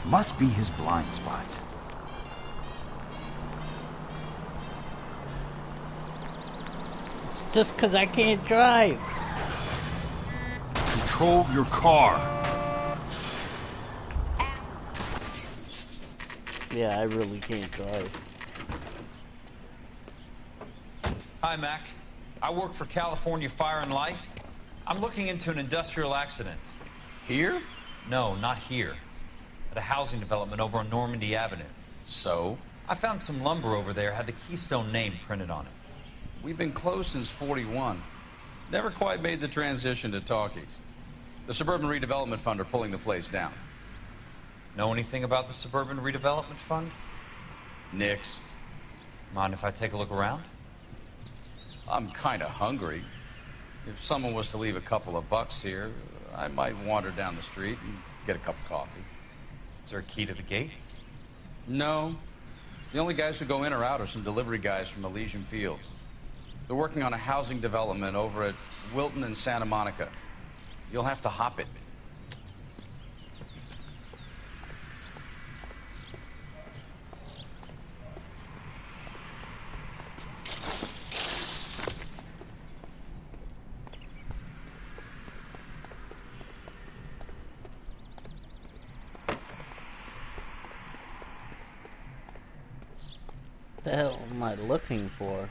Must be his blind spot. It's just because I can't drive. Control your car. Yeah, I really can't drive. Hi, Mac. I work for California Fire and Life. I'm looking into an industrial accident. Here? No, not here. At a housing development over on Normandy Avenue. So? I found some lumber over there, had the Keystone name printed on it. We've been closed since '41. Never quite made the transition to talkies. The Suburban Redevelopment Fund are pulling the place down. Know anything about the Suburban Redevelopment Fund? Nix. Mind if I take a look around? I'm kind of hungry. If someone was to leave a couple of bucks here, I might wander down the street and get a cup of coffee. Is there a key to the gate? No. The only guys who go in or out are some delivery guys from Elysian Fields. They're working on a housing development over at Wilton and Santa Monica. You'll have to hop it. What the hell am I looking for?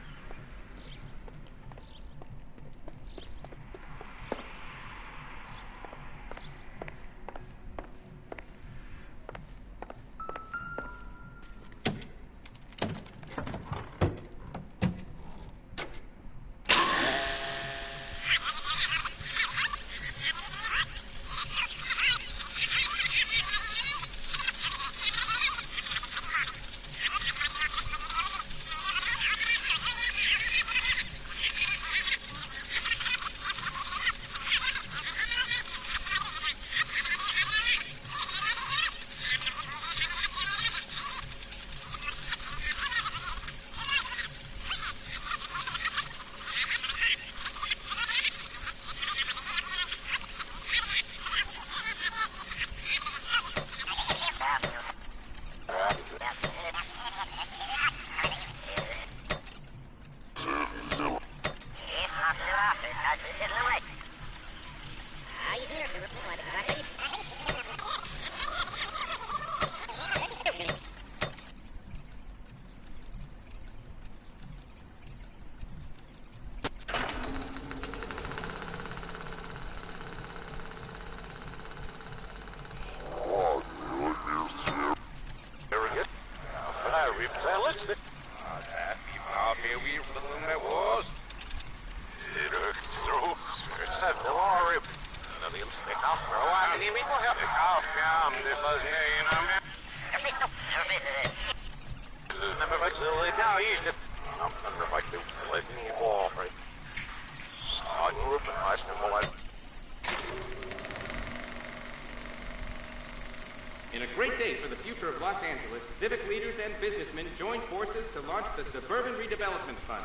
In a great day for the future of Los Angeles, civic leaders and businessmen joined forces to launch the Suburban Redevelopment Fund.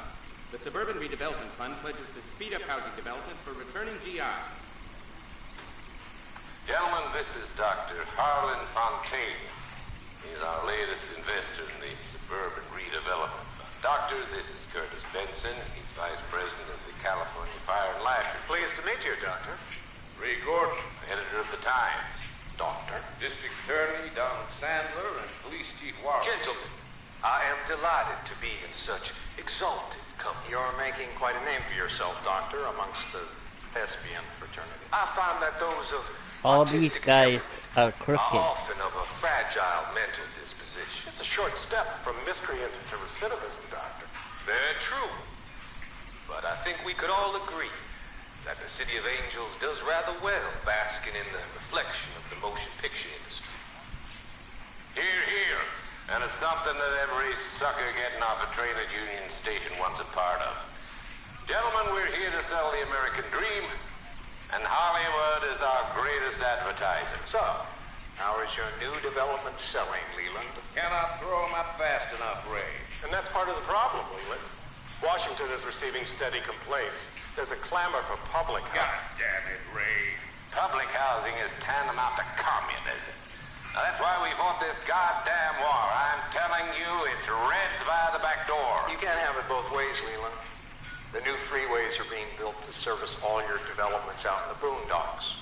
The Suburban Redevelopment Fund pledges to speed up housing development for returning GI. Gentlemen, this is Dr. Harlan Fontaine. He's our latest investor in the Suburban Redevelopment Fund. Doctor, this is Curtis Benson. He's Vice President of the California Fire and Life. Pleased to meet you, Doctor. Ray Gordon, editor of the Times. Doctor. District Attorney Don Sandler and Police Chief Warren. Gentlemen, I am delighted to be in such exalted company. You're making quite a name for yourself, Doctor, amongst the thespian fraternity. I find that those of all these guys are crooked. Are often of a fragile mental disposition. It's a short step from miscreant to recidivism, Doctor. Very true. But I think we could all agree that the City of Angels does rather well basking in the reflection of the motion picture industry. Hear, hear. And it's something that every sucker getting off a train at Union Station wants a part of. Gentlemen, we're here to sell the American dream, and Hollywood is our greatest advertiser. So, how is your new development selling, Leland? Cannot throw them up fast enough, Ray. And that's part of the problem, Leland. Washington is receiving steady complaints. There's a clamor for public housing. God damn it, Ray. Public housing is tantamount to communism. Now, that's why we fought this goddamn war. I'm telling you, it's Reds via the back door. You can't have it both ways, Leland. The new freeways are being built to service all your developments out in the boondocks.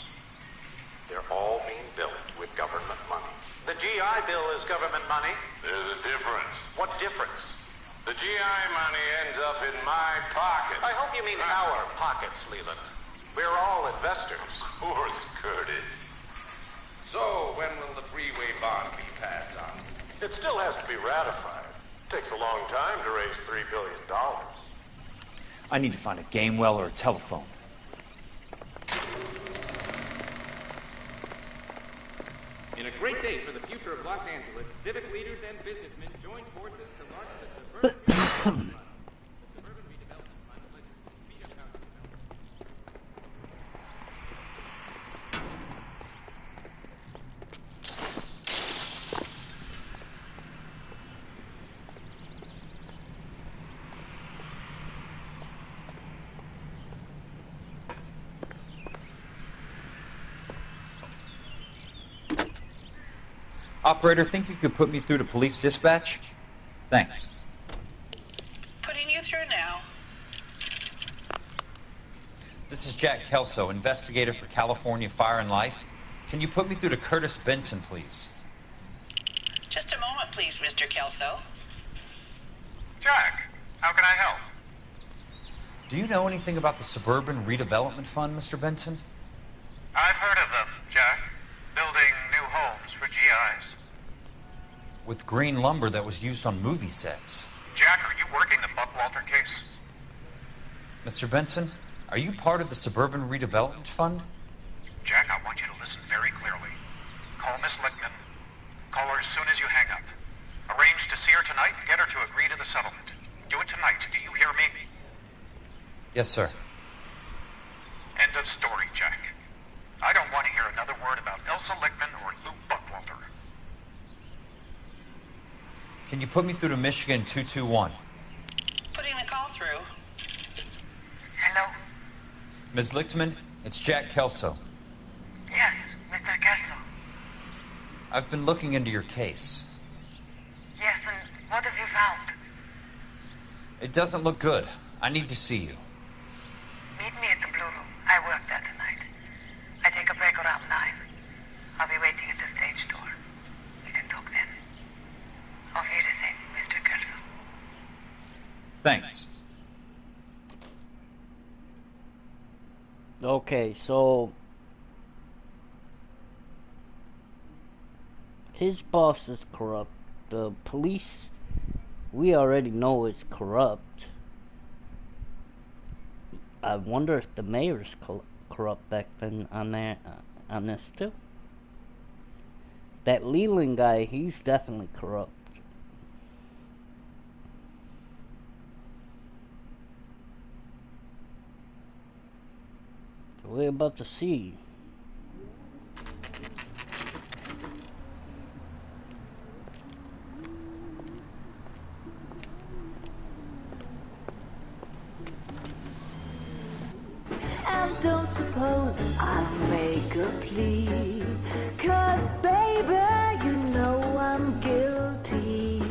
They're all being built with government money. The GI Bill is government money. There's a difference. What difference? The GI money ends up in my pocket. I hope you mean our pockets, Leland. We're all investors. Of course, Curtis. So, when will the freeway bond be passed on? It still has to be ratified. Takes a long time to raise $3 billion. I need to find a game well or a telephone. In a great day for the future of Los Angeles, civic leaders and businessmen joined forces to launch the Suburban Redevelopment Fund. The Suburban Redevelopment Fund pledges to speed up housing development. Operator, think you could put me through to police dispatch? Thanks. Putting you through now. This is Jack Kelso, investigator for California Fire and Life. Can you put me through to Curtis Benson, please? Just a moment, please, Mr. Kelso. Jack, how can I help? Do you know anything about the Suburban Redevelopment Fund, Mr. Benson? I've heard of them, Jack. Building new homes for GIs. With green lumber that was used on movie sets. Jack, are you working the Buckwalter case? Mr. Benson, are you part of the Suburban Redevelopment Fund? Jack, I want you to listen very clearly. Call Miss Lichtman. Call her as soon as you hang up. Arrange to see her tonight and get her to agree to the settlement. Do it tonight. Do you hear me? Yes, sir. End of story, Jack. I don't want to hear another word about Elsa Lichtman or Lou Buckwalter. Can you put me through to Michigan 221? Putting the call through. Hello? Ms. Lichtman, it's Jack Kelso. Yes, Mr. Kelso. I've been looking into your case. Yes, and what have you found? It doesn't look good. I need to see you. Meet me at the Blue Room. I work there tonight. I take a break around 9. I'll be waiting at the stage door. We can talk then. Auf Wiedersehen, Mr. Kelso. Thanks. Okay, so his boss is corrupt. The police, we already know is corrupt. I wonder if the mayor's corrupt back then on that, on this too. That Leland guy, he's definitely corrupt. We're about to see. And don't suppose I'll make a plea, 'cause baby, you know I'm guilty.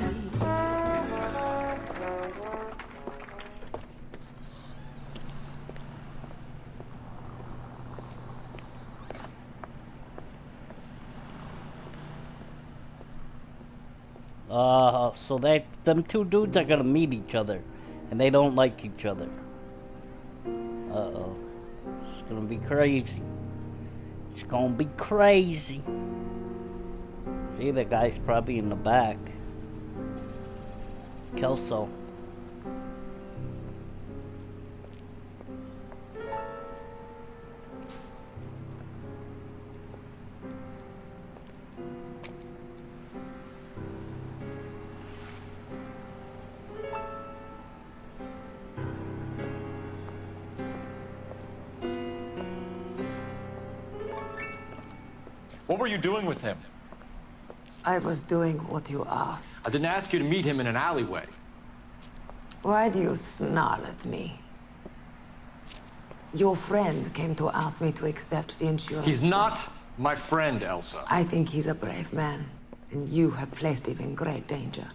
So them two dudes are gonna meet each other, and they don't like each other. Uh-oh. It's gonna be crazy. It's gonna be crazy. See, the guy's probably in the back. Kelso. What were you doing with him? I was doing what you asked. I didn't ask you to meet him in an alleyway. Why do you snarl at me? Your friend came to ask me to accept the insurance. He's not my friend, Elsa. I think he's a brave man, and you have placed him in great danger.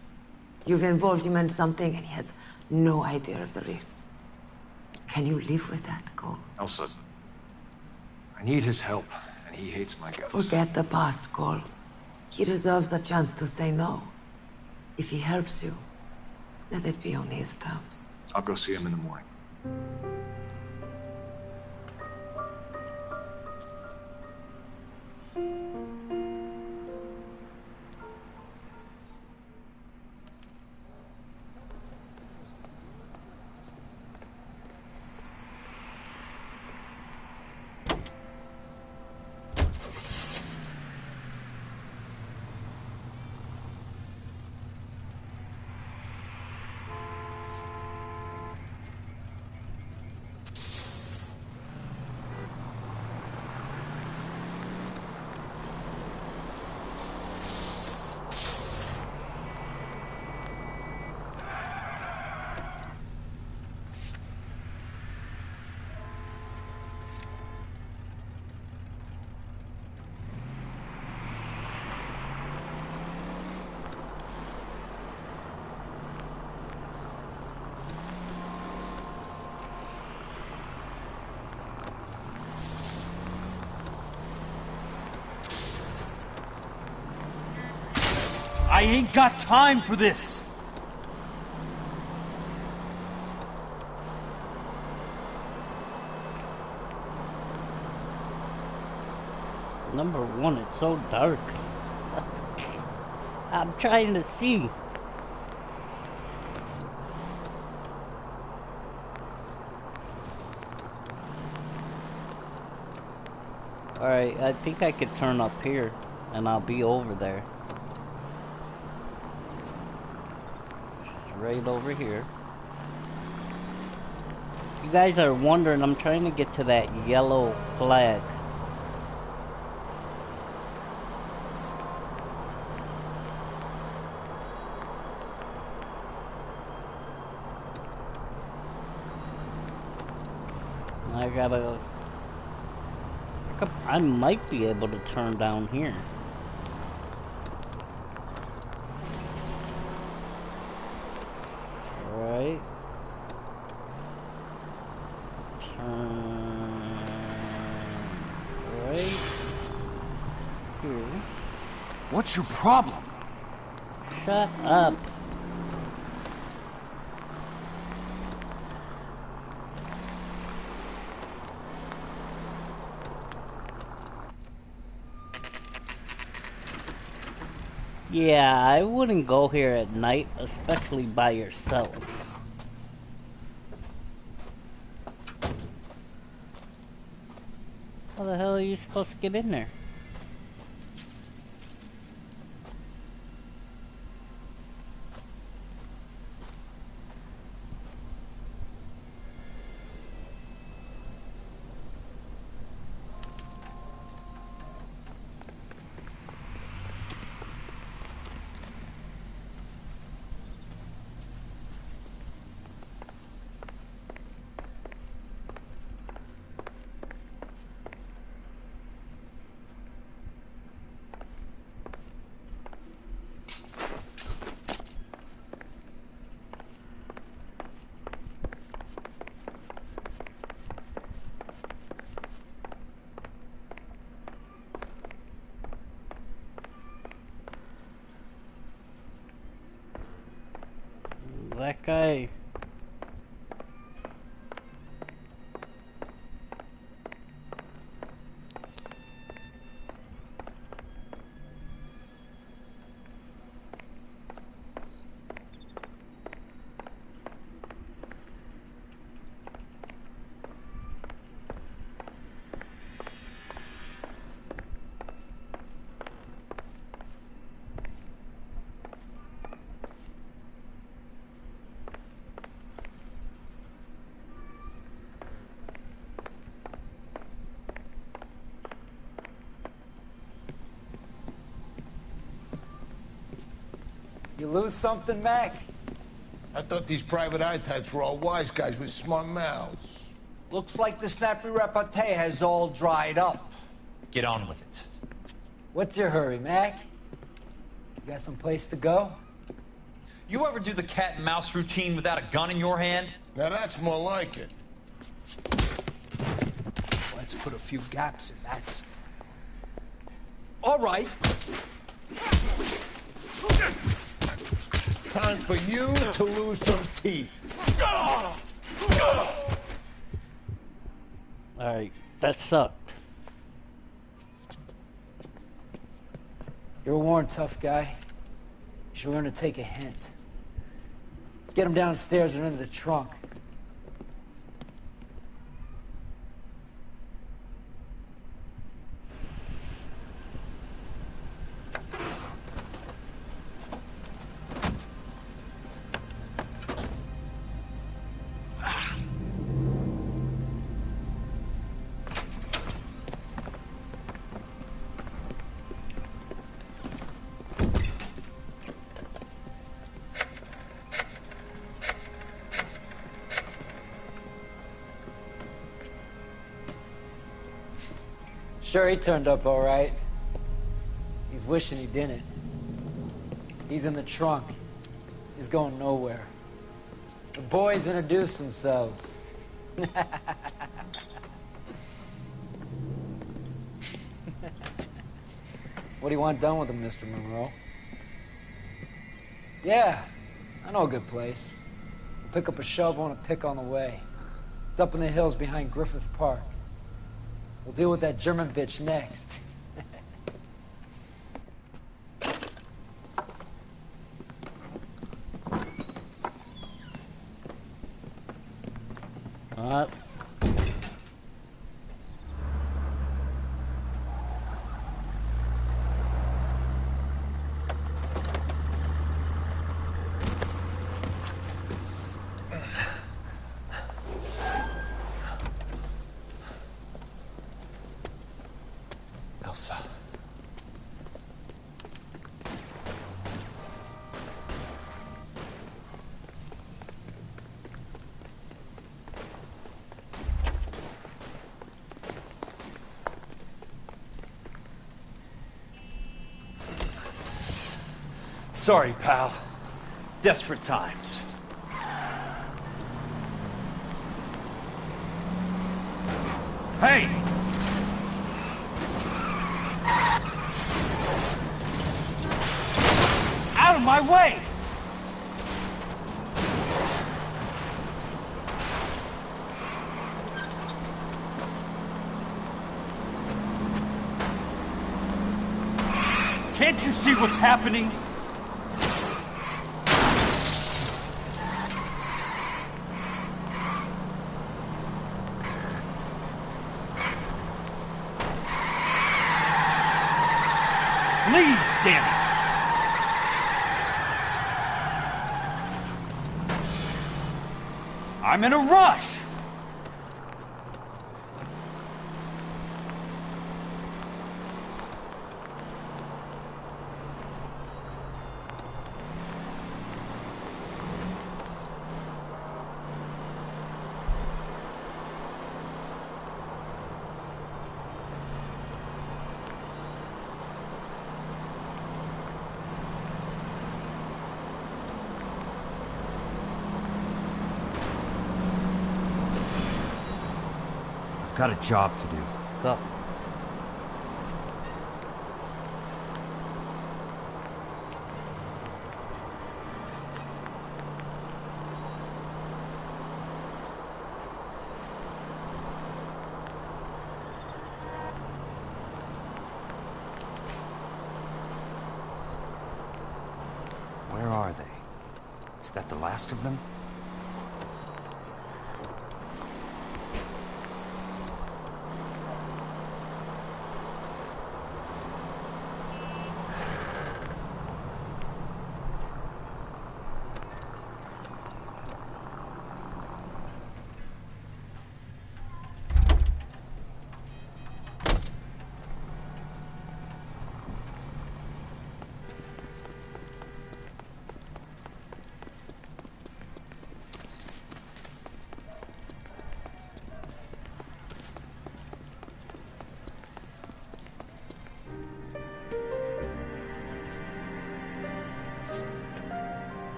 You've involved him in something, and he has no idea of the risk. Can you live with that, Cole? Elsa, I need his help, and he hates my guts. Forget the past, Cole. He deserves a chance to say no. If he helps you, let it be on his terms. I'll go see him in the morning. I ain't got time for this. Number one, it's so dark. I'm trying to see. Alright, I think I could turn up here and I'll be over there. Just right over here. You guys are wondering, I'm trying to get to that yellow flag. I gotta... I might be able to turn down here. Alright. Turn... right here. What's your problem? Shut up. Yeah, I wouldn't go here at night, especially by yourself. How the hell are you supposed to get in there? That guy... You lose something, Mac? I thought these private eye types were all wise guys with smart mouths. Looks like the snappy repartee has all dried up. Get on with it. What's your hurry, Mac? You got some place to go? You ever do the cat and mouse routine without a gun in your hand? Now that's more like it. Let's put a few gaps in that. All right. Time for you to lose some teeth. Alright, that sucked. You're a worn, tough guy. You should learn to take a hint. Get him downstairs and into the trunk. Sure, he turned up all right. He's wishing he didn't. He's in the trunk. He's going nowhere. The boys introduced themselves. What do you want done with him, Mr. Monroe? Yeah, I know a good place. We'll pick up a shovel and a pick on the way. It's up in the hills behind Griffith Park. We'll deal with that German bitch next. Elsa. Sorry, pal. Desperate times. Hey! Out of my way! Can't you see what's happening? Please, damn it! I'm in a rush! I've got a job to do. Go. Where are they? Is that the last of them?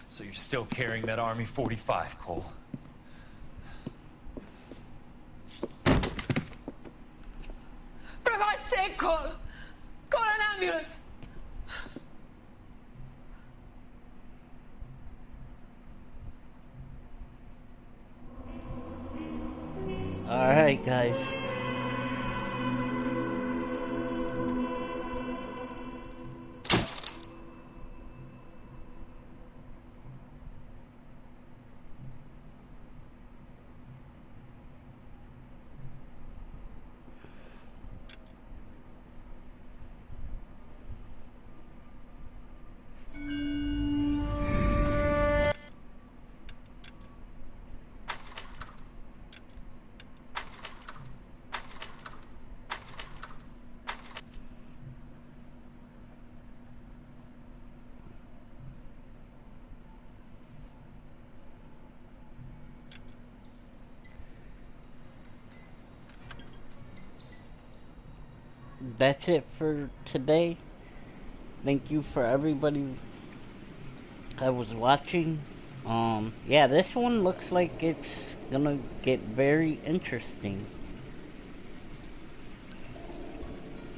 So you're still carrying that Army 45, Cole? For God's sake, Cole! Call an ambulance! Alright, guys. that's it for today. Thank you for everybody that was watching. Yeah, this one looks like it's gonna get very interesting.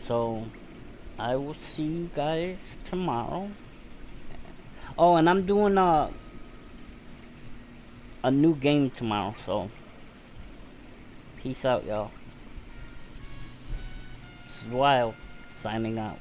So, I will see you guys tomorrow. Oh, and I'm doing a new game tomorrow, so peace out, y'all. This is Wild, signing out.